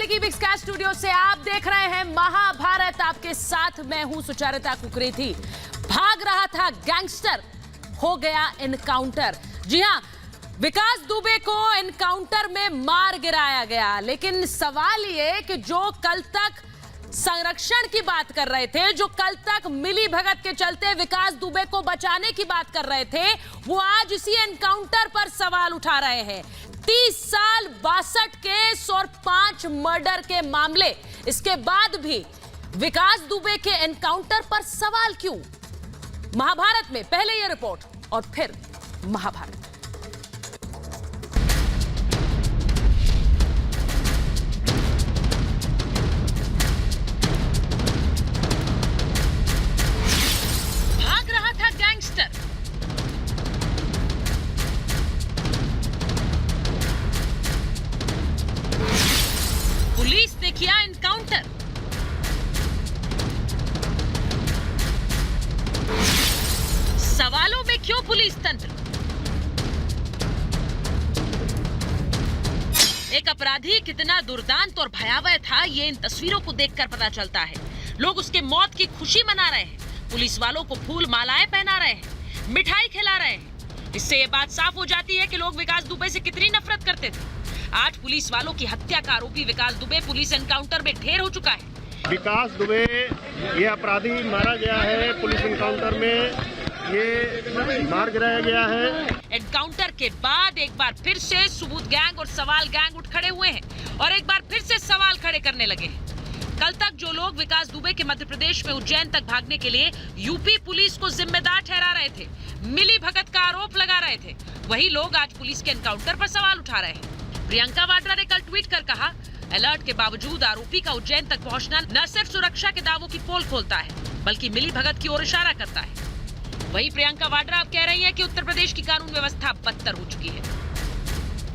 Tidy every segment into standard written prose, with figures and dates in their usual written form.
की big sky studio से आप देख रहे हैं महाभारत। आपके साथ मैं हूं सुचारिता कुकरी थी। भाग रहा था गैंगस्टर, हो गया एनकाउंटर। जी हां, विकास दुबे को एनकाउंटर में मार गिराया गया। लेकिन सवाल ये कि जो कल तक संरक्षण की बात कर रहे थे, जो कल तक मिली भगत के चलते विकास दुबे को बचाने की बात कर रहे थे, वो आज इसी एनकाउंटर पर सवाल उठा रहे हैं। 30 साल 62 केस और 5 मर्डर के मामले, इसके बाद भी विकास दुबे के एनकाउंटर पर सवाल क्यों? महाभारत में पहले ये रिपोर्ट और फिर महाभारत। भाग रहा था गैंगस्टर, पुलिस ने किया एनकाउंटर। सवालों में क्यों पुलिस तंत्र? एक अपराधी कितना दुर्दांत और भयावह था, ये इन तस्वीरों को देखकर पता चलता है। लोग उसके मौत की खुशी मना रहे हैं, पुलिस वालों को फूल मालाएं पहना रहे हैं, मिठाई खिला रहे हैं। इससे ये बात साफ हो जाती है कि लोग विकास दुबे से कितनी नफरत करते थे। आज पुलिस वालों की हत्या का आरोपी विकास दुबे पुलिस एनकाउंटर में ढेर हो चुका है। विकास दुबे ये अपराधी मारा गया है, पुलिस एनकाउंटर में ये मार गिराया गया है। एनकाउंटर के बाद एक बार फिर से सबूत गैंग और सवाल गैंग उठ खड़े हुए हैं और एक बार फिर से सवाल खड़े करने लगे हैं। कल तक जो लोग विकास दुबे के मध्य प्रदेश में उज्जैन तक भागने के लिए यूपी पुलिस को जिम्मेदार ठहरा रहे थे, मिली भगत का आरोप लगा रहे थे, वही लोग आज पुलिस के एनकाउंटर पर सवाल उठा रहे हैं। प्रियंका वाड्रा ने कल ट्वीट कर कहा, अलर्ट के बावजूद आरोपी का उज्जैन तक पहुंचना न सिर्फ सुरक्षा के दावों की पोल खोलता है, बल्कि मिली भगत की ओर इशारा करता है। वहीं प्रियंका वाड्रा अब कह रही है कि उत्तर प्रदेश की कानून व्यवस्था बदतर हो चुकी है।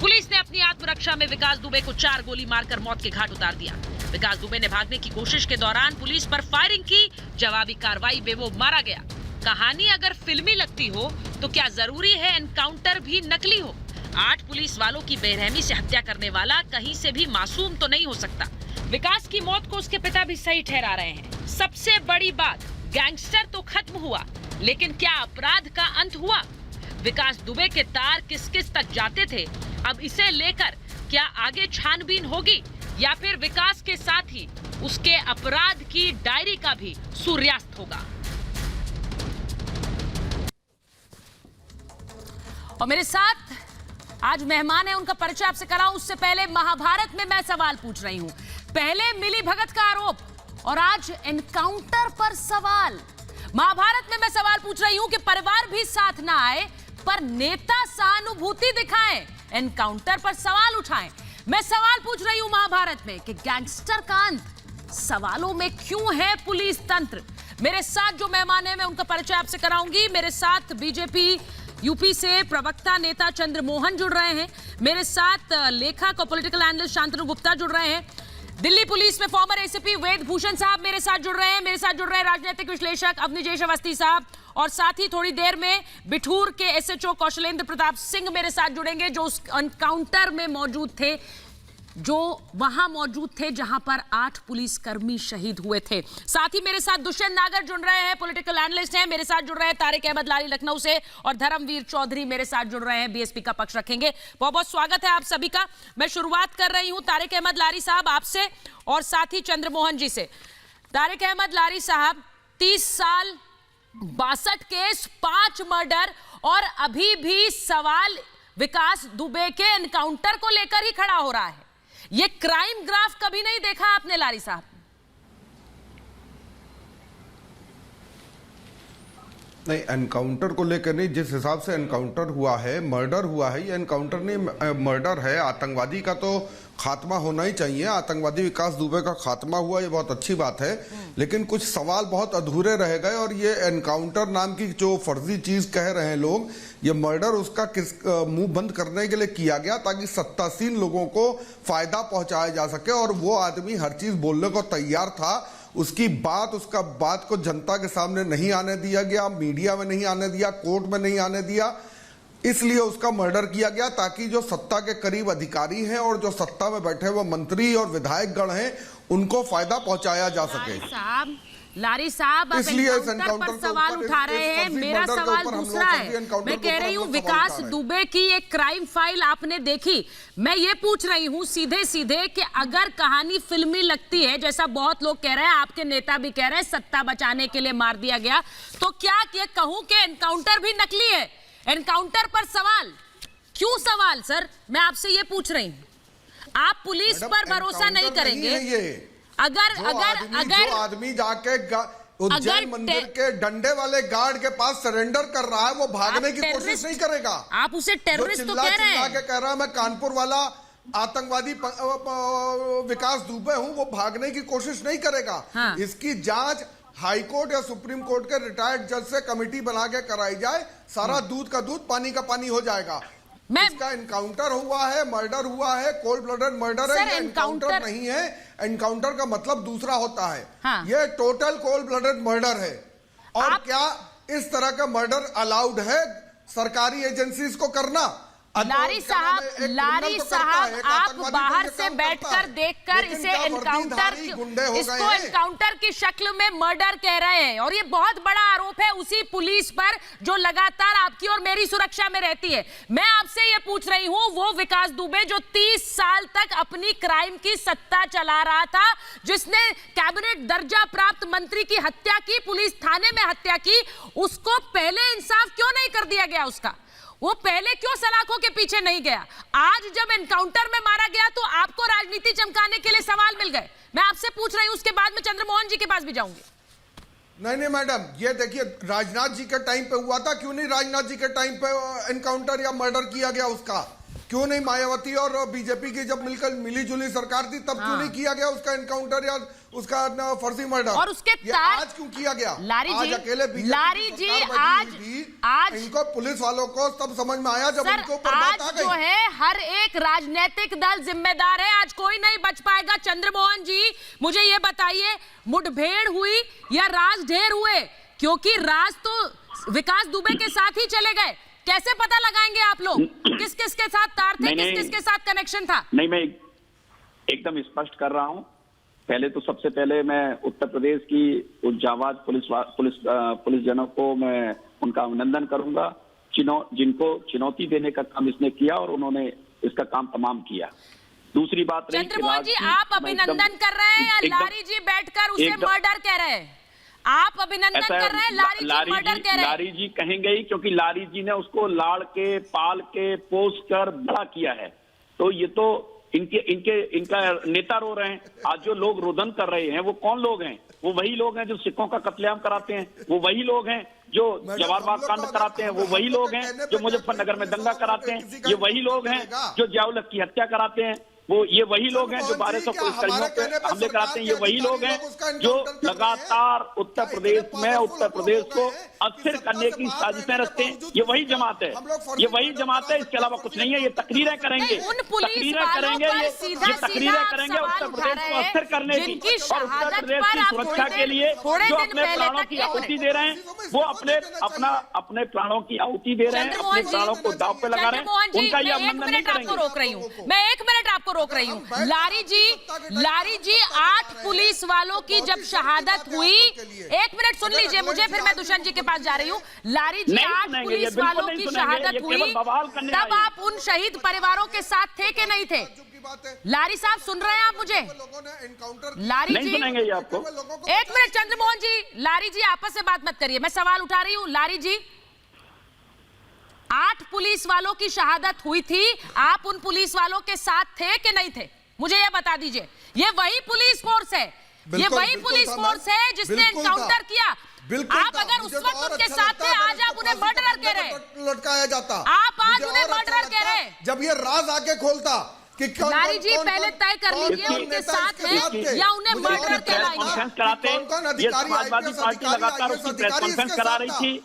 पुलिस ने अपनी आत्मरक्षा में विकास दुबे को 4 गोली मारकर मौत के घाट उतार दिया। विकास दुबे ने भागने की कोशिश के दौरान पुलिस पर फायरिंग की, जवाबी कार्रवाई में वो मारा गया। कहानी अगर फिल्मी लगती हो तो क्या जरूरी है एनकाउंटर भी नकली हो? 8 पुलिस वालों की बेरहमी से हत्या करने वाला कहीं से भी मासूम तो नहीं हो सकता। विकास की मौत को उसके पिता भी सही ठहरा रहे हैं। सबसे बड़ी बात, गैंगस्टर तो खत्म हुआ, लेकिन क्या अपराध का अंत हुआ? विकास दुबे के तार किस किस तक जाते थे, अब इसे लेकर क्या आगे छानबीन होगी या फिर विकास के साथ ही उसके अपराध की डायरी का भी सूर्यास्त होगा? और मेरे साथ आज मेहमान है, उनका परिचय आपसे कराऊं उससे पहले महाभारत में मैं सवाल पूछ रही हूं। पहले मिली भगत का आरोप और आज एनकाउंटर पर सवाल। महाभारत में मैं सवाल पूछ रही हूं कि परिवार भी साथ ना आए पर नेता सहानुभूति दिखाएं, एनकाउंटर पर सवाल उठाएं। मैं सवाल पूछ रही हूं महाभारत में कि गैंगस्टर का अंत, सवालों में क्यों है पुलिस तंत्र? मेरे साथ जो मेहमान है मैं उनका परिचय आपसे कराऊंगी। मेरे साथ बीजेपी यूपी से प्रवक्ता नेता चंद्रमोहन जुड़ रहे हैं, मेरे साथ लेखक और पॉलिटिकल एनालिस्ट शांतनु गुप्ता जुड़ रहे हैं, दिल्ली पुलिस में फॉर्मर एसीपी वेद भूषण साहब मेरे साथ जुड़ रहे हैं, मेरे साथ जुड़ रहे हैं राजनीतिक विश्लेषक अवनीजेश अवस्थी साहब, और साथ ही थोड़ी देर में बिठूर के एसएचओ कौशलेंद्र प्रताप सिंह मेरे साथ जुड़ेंगे, जो उस एनकाउंटर में मौजूद थे, जो वहां मौजूद थे जहां पर 8 पुलिसकर्मी शहीद हुए थे। साथ ही मेरे साथ दुष्यंत नागर जुड़ रहे हैं, पॉलिटिकल एनालिस्ट हैं, मेरे साथ जुड़ रहे हैं तारिक अहमद लारी लखनऊ से, और धर्मवीर चौधरी मेरे साथ जुड़ रहे हैं, बीएसपी का पक्ष रखेंगे। बहुत बहुत स्वागत है आप सभी का। मैं शुरुआत कर रही हूं तारिक अहमद लारी साहब आपसे और साथ ही चंद्रमोहन जी से। तारिक अहमद लारी साहब, 30 साल 62 केस 5 मर्डर और अभी भी सवाल विकास दुबे के एनकाउंटर को लेकर ही खड़ा हो रहा है। ये क्राइम ग्राफ कभी नहीं देखा आपने लारी साहब? नहीं, एनकाउंटर को लेकर नहीं, जिस हिसाब से एनकाउंटर हुआ है, मर्डर हुआ है, ये एनकाउंटर नहीं मर्डर है। आतंकवादी का तो खात्मा होना ही चाहिए। आतंकवादी विकास दुबे का खात्मा हुआ, ये बहुत अच्छी बात है, लेकिन कुछ सवाल बहुत अधूरे रह गए। और ये एनकाउंटर नाम की जो फर्जी चीज कह रहे हैं लोग, ये मर्डर उसका किस मुंह बंद करने के लिए किया गया ताकि सत्तासीन लोगों को फायदा पहुंचाया जा सके। और वो आदमी हर चीज बोलने को तैयार था, उसकी उसका बात को जनता के सामने नहीं आने दिया गया, मीडिया में नहीं आने दिया, कोर्ट में नहीं आने दिया। इसलिए उसका मर्डर किया गया ताकि जो सत्ता के करीब अधिकारी हैं और जो सत्ता में बैठे हुए मंत्री और विधायक गण हैं उनको फायदा पहुंचाया जा सके। लारी साहब अब इसलिए एनकाउंटर पर सवाल उठा रहे हैं। मेरा सवाल दूसरा है। मैं कह रही हूँ विकास दुबे की एक क्राइम फाइल आपने देखी। मैं ये पूछ रही हूँ सीधे सीधे कि अगर कहानी फिल्मी लगती है, जैसा बहुत लोग कह रहे हैं, आपके नेता भी कह रहे हैं सत्ता बचाने के लिए मार दिया गया, तो क्या ये कहूँ कि एनकाउंटर भी नकली है? एनकाउंटर पर सवाल क्यों सवाल? सर मैं आपसे ये पूछ रही हूँ, आप पुलिस पर भरोसा नहीं करेंगे? जो आदमी जाके उज्जैन मंदिर के डंडे वाले गार्ड के पास सरेंडर कर रहा है, वो भागने की कोशिश नहीं करेगा। आप उसे टेररिस्ट तो कह रहे हैं। कह रहा है मैं कानपुर वाला आतंकवादी विकास दुबे हूं, वो भागने की कोशिश नहीं करेगा। हाँ। इसकी जांच हाई कोर्ट या सुप्रीम कोर्ट के रिटायर्ड जज से कमेटी बना के कराई जाए, सारा दूध का दूध पानी का पानी हो जाएगा। इसका एनकाउंटर हुआ है, मर्डर हुआ है, कोल्ड ब्लडेड मर्डर है, ये एनकाउंटर नहीं है। एनकाउंटर का मतलब दूसरा होता है। हाँ। ये टोटल कोल्ड ब्लडेड मर्डर है। और क्या इस तरह का मर्डर अलाउड है सरकारी एजेंसीज को करना? लारी साहब आप बाहर से बैठकर देखकर इसे एनकाउंटर की शक्ल में मर्डर कह रहे हैं, और ये बहुत बड़ा आरोप है उसी पुलिस पर जो लगातार आपकी और मेरी सुरक्षा में रहती है। मैं आपसे ये पूछ रही हूँ, वो विकास दुबे जो 30 साल तक अपनी क्राइम की सत्ता चला रहा था, जिसने कैबिनेट दर्जा प्राप्त मंत्री की हत्या की, पुलिस थाने में हत्या की, उसको पहले इंसाफ क्यों नहीं कर दिया गया? उसका वो पहले क्यों सलाखों के पीछे नहीं गया? आज जब एनकाउंटर में मारा गया तो आपको राजनीति चमकाने के लिए सवाल मिल गए। मैं आपसे पूछ रही हूं, उसके बाद में चंद्रमोहन जी के पास भी जाऊंगी। नहीं मैडम, ये देखिए राजनाथ जी के टाइम पे हुआ था, क्यों नहीं राजनाथ जी के टाइम पे एनकाउंटर या मर्डर किया गया उसका? क्यों नहीं मायावती और बीजेपी की जब मिलकर मिली-जुली सरकार थी तब क्यों नहीं किया गया उसका एनकाउंटर या उसका फर्जी मर्डर? और उसके आज क्यों किया गया? आज अकेले बीजेपी आज इनको पुलिस वालों को तब समझ में आया जब उनके ऊपर बात आ गई। जो है हर एक राजनीतिक दल जिम्मेदार है, आज कोई नहीं बच पाएगा। चंद्रमोहन जी मुझे ये बताइए, मुठभेड़ हुई या राज ढेर हुए? क्योंकि राज तो विकास दुबे के साथ ही चले गए, कैसे पता लगाएंगे आप लोग किस किस के साथ तार थे, किस किस के साथ कनेक्शन था? नहीं, मैं एकदम स्पष्ट कर रहा हूं। पहले तो सबसे पहले मैं उत्तर प्रदेश की उस जाबाज पुलिस जनों को मैं उनका अभिनंदन करूंगा, जिनको चुनौती देने का काम इसने किया और उन्होंने इसका काम तमाम किया। दूसरी बात रही चंद्रमोहन जी, आप अभिनंदन कर रहे हैं या लारी जी बैठकर उसे मर्डर कह रहे हैं? आप अभिनंदन कर रहे हैं, लारी जी मर्डर कह रहे हैं? लारी जी कहेंगे ही, क्योंकि लारी जी ने उसको लाड़ के पाल के पोस कर बड़ा किया है। तो ये तो इनका नेता रो रहे हैं। आज जो लोग रुदन कर रहे हैं वो कौन लोग हैं? वो वही लोग हैं जो सिखों का कत्लेआम कराते हैं, वो वही लोग हैं जो जवाहर बाग कांड कराते हैं, वो वही लोग हैं जो मुजफ्फरनगर में दंगा कराते हैं, ये वही लोग हैं जो जियाउल की हत्या कराते हैं, ये वही लोग हैं जो 1200 पुलिसकर्मियों पे हमले कराते हैं, ये वही लोग हैं जो लगातार उत्तर प्रदेश को अस्थिर करने की साजिशें रचते हैं। ये वही जमात है, इसके अलावा कुछ नहीं है। ये तकरीरें करेंगे, ये तकरीरें करेंगे उत्तर प्रदेश को अस्थिर करने की, और उत्तर प्रदेश की सुरक्षा के लिए जो अपने प्राणों की आहुति दे रहे हैं, वो अपने प्राणों की आहुति दे रहे हैं, अपने प्राणों को दांव पे लगा रहे हैं, उनका ये अभिनंदन नहीं करेंगे। रोक रही हूँ मैं, 1 मिनट आपको रोक रही हूँ। लारी जी 8 पुलिस वालों की जब शहादत हुई, 1 मिनट सुन लीजिए मुझे, फिर मैं दुष्यंत जी के पास जा रही हूँ। लारी जी 8 पुलिस वालों की शहादत हुई, तब आप उन शहीद परिवारों के साथ थे कि नहीं थे? लारी साहब सुन रहे हैं आप मुझे? लारी जी सुनेंगे आपको। 1 मिनट चंद्रमोहन जी, लारी जी आपस में बात मत करिए, मैं सवाल उठा रही हूँ। लारी जी 8 पुलिस वालों की शहादत हुई थी, आप उन पुलिस वालों के साथ थे कि नहीं थे? मुझे ये बता दीजिए। ये वही पुलिस फोर्स है, ये वही पुलिस फोर्स है जिसने एनकाउंटर किया। आप अगर उस वक्त उनके साथ थे, आज आप उन्हें मर्डरर कह रहे हैं। लटकाया जाता, आप आज उन्हें मर्डरर कह रहे हैं। जब ये राज आके खोलता कि लारी जी पहले तय कर लीजिए उनके साथ है या उन्हें मर्डर कहलाएंगे। ये समाजवादी पार्टी लगातार उसकी प्रेस कॉन्फ्रेंस करा रही थी।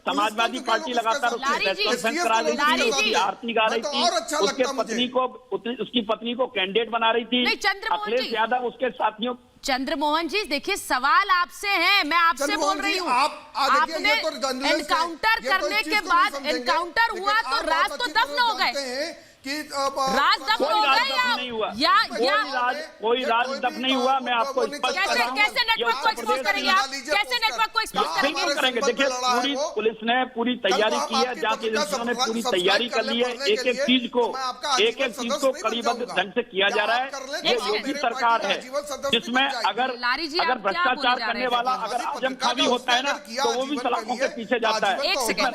समाजवादी पार्टी लगातार उसकी प्रेस कॉन्फ्रेंस करा रही थी, उसकी आरती गा रही थी, उसकी पत्नी को कैंडिडेट बना रही थी। अखिलेश यादव उसके साथियों चंद्रमोहन जी देखिए सवाल आपसे है, मैं आपसे बोल रही हूँ। आपने एनकाउंटर करने के बाद एनकाउंटर हुआ तो राज तो दफन हो गए कि राज दफन हो गए या कोई राज दफन नहीं हुआ। मैं आपको कैसे नेटवर्क को एक्सपोज करेंगे आप? कैसे नेटवर्क को एक्सपोज करेंगे? देखिए पूरी पुलिस ने पूरी तैयारी की है, जांच एजेंसियों ने पूरी तैयारी कर ली है। एक एक चीज को कड़ीबद्ध ढंग से किया जा रहा है। ये योगी सरकार है जिसमें अगर भ्रष्टाचार करने वाला अगर आजम खां भी होता है ना तो वो भी सलाखों के पीछे जाता है। एक सेकंड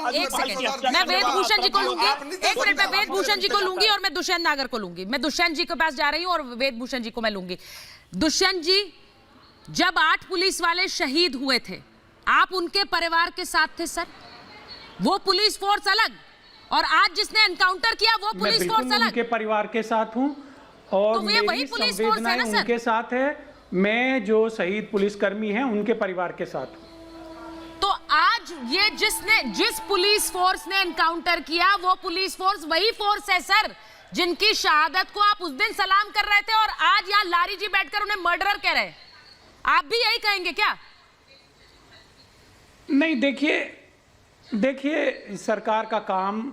मैं वेदभूषण जी को लूंगी, एक मिनट में वेदभूषण जी को लूंगी और मैं दुष्यंत नागर को लूंगी। मैं दुष्यंत जी के पास जा रही हूं और वेदभूषण जी को मैं लूंगी। दुष्यंत जी, जब 8 पुलिस वाले शहीद हुए थे आप उनके परिवार के साथ थे सर? वो पुलिस फोर्स अलग और आज जिसने एनकाउंटर किया वो पुलिस फोर्स अलग। उनके परिवार के साथ हूं और तो मेरी वही पुलिस फोर्स है ना सर? उनके साथ है। मैं जो शहीद पुलिसकर्मी हैं उनके परिवार के साथ हूं। तो आज ये जिस पुलिस फोर्स ने एनकाउंटर किया वो पुलिस फोर्स वही फोर्स है सर जिनकी शहादत को आप उस दिन सलाम कर रहे थे और आज यहाँ लारी जी बैठकर उन्हें मर्डरर कह रहे हैं। आप भी यही कहेंगे क्या? नहीं, देखिए सरकार का काम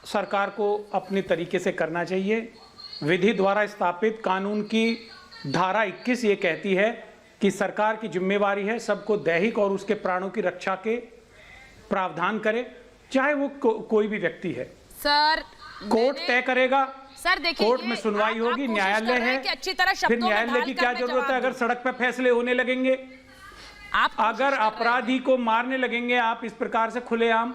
सरकार को अपने तरीके से करना चाहिए। विधि द्वारा स्थापित कानून की धारा 21 ये कहती है कि सरकार की जिम्मेवारी है सबको दैहिक और उसके प्राणों की रक्षा के प्रावधान करे, चाहे वो कोई भी व्यक्ति है। सर कोर्ट तय करेगा, सर देखिए कोर्ट में सुनवाई होगी, न्यायालय है, अच्छी तरह फिर न्यायालय की क्या जरूरत है? अगर सड़क पर फैसले होने लगेंगे, अगर अपराधी को मारने लगेंगे आप इस प्रकार से खुलेआम,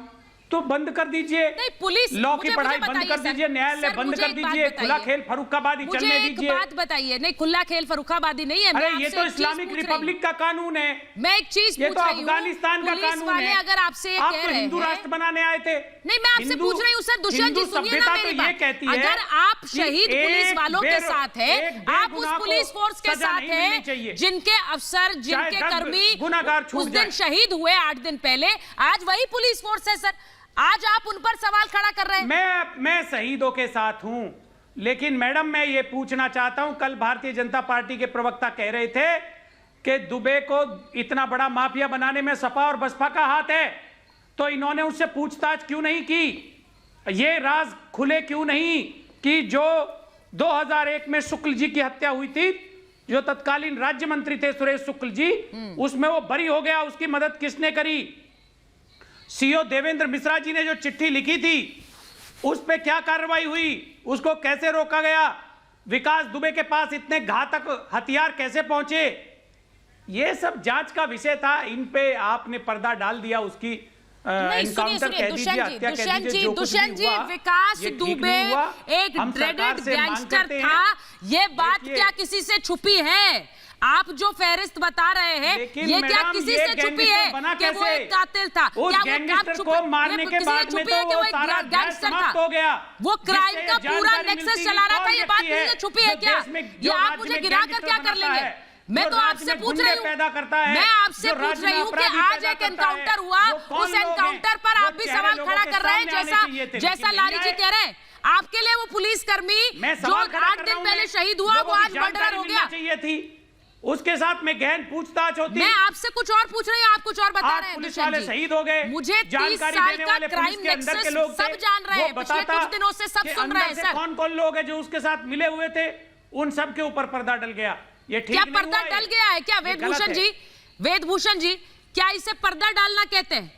तो बंद कर दीजिए। पुलिस लॉ की पढ़ाई बंद कर दीजिए, न्यायालय बंद कर दीजिए, खुला खेल फर्रुखाबादी चलने दीजिए। बात बताइए, नहीं खुला खेल फर्रुखाबादी नहीं है। अरे ये तो इस्लामिक रिपब्लिक का कानून है। मैं एक चीज ये तो अफगानिस्तान का कानून है। अगर आपसे आप तो हिंदू राष्ट्र बनाने आए थे। नहीं, मैं आपसे पूछ रही हूँ सर, दुष्यंत जी सुनिए ना मेरी बात। अगर आप शहीद पुलिस वालों के साथ हैं, आप उस पुलिस फोर्स के साथ हैं जिनके अफसर, जिनके कर्मी उस दिन शहीद हुए 8 दिन पहले, आज वही पुलिस फोर्स है सर, आज आप उन पर सवाल खड़ा कर रहे हैं। मैं शहीदों के साथ हूं, लेकिन मैडम मैं ये पूछना चाहता हूं, कल भारतीय जनता पार्टी के प्रवक्ता कह रहे थे कि दुबे को इतना बड़ा माफिया बनाने में सपा और बसपा का हाथ है, तो इन्होंने उससे पूछताछ क्यों नहीं की? ये राज खुले क्यों नहीं कि जो 2001 में शुक्ल जी की हत्या हुई थी, जो तत्कालीन राज्य मंत्री थे सुरेश शुक्ल जी, उसमें वो बरी हो गया, उसकी मदद किसने करी? सीओ देवेंद्र मिश्रा जी ने जो चिट्ठी लिखी थी उस पे क्या कार्रवाई हुई? उसको कैसे रोका गया? विकास दुबे के पास इतने घातक हथियार कैसे पहुंचे? ये सब जांच का विषय था। इन पे आपने पर्दा डाल दिया, उसकी एनकाउंटर कह दीजिए, हत्या कह दीजिए, दुष्यंत जी, विकास दुबे एक ड्रेडेड गैंगस्टर था, ये बात क्या किसी से छुपी है? आप जो फहरिस्त बता रहे हैं ये क्या किसी से छुपी है कि वो एक कातिल था? उस गैंगस्टर को मारने के बाद में तो वो सारा गैंगस्टर समाप्त हो गया, वो क्राइम का पूरा नेक्सस चला रहा था, ये बात किसी से छुपी है क्या? ये आप मुझे गिरा कर क्या कर लेंगे? मैं तो आपसे पूछ रही हूँ, मैं आपसे पूछ रही हूँ कि आज एक एनकाउंटर हुआ, उस एनकाउंटर पर आप भी सवाल खड़ा कर रहे हैं जैसा लारी जी कह रहे हैं। आपके लिए वो पुलिसकर्मी जो 8 दिन पहले शहीद हुआ वो आज मर्डर हो गया, उसके साथ में गहन पूछताछ होती। मैं आपसे कुछ और पूछ रही हूँ, आप कुछ और बता रहे हैं। पुलिस वाले शहीद हो गए, मुझे 30 साल का क्राइम नेक्सस सब जान रहे हैं, पिछले कुछ दिनों से सब सुन रहे हैं सर। कौन कौन लोग हैं जो उसके साथ मिले हुए थे, उन सब के ऊपर पर्दा डल गया। ये ठीक क्या पर्दा डल गया है क्या? वेदभूषण जी, वेदभूषण जी, क्या इसे पर्दा डालना कहते हैं?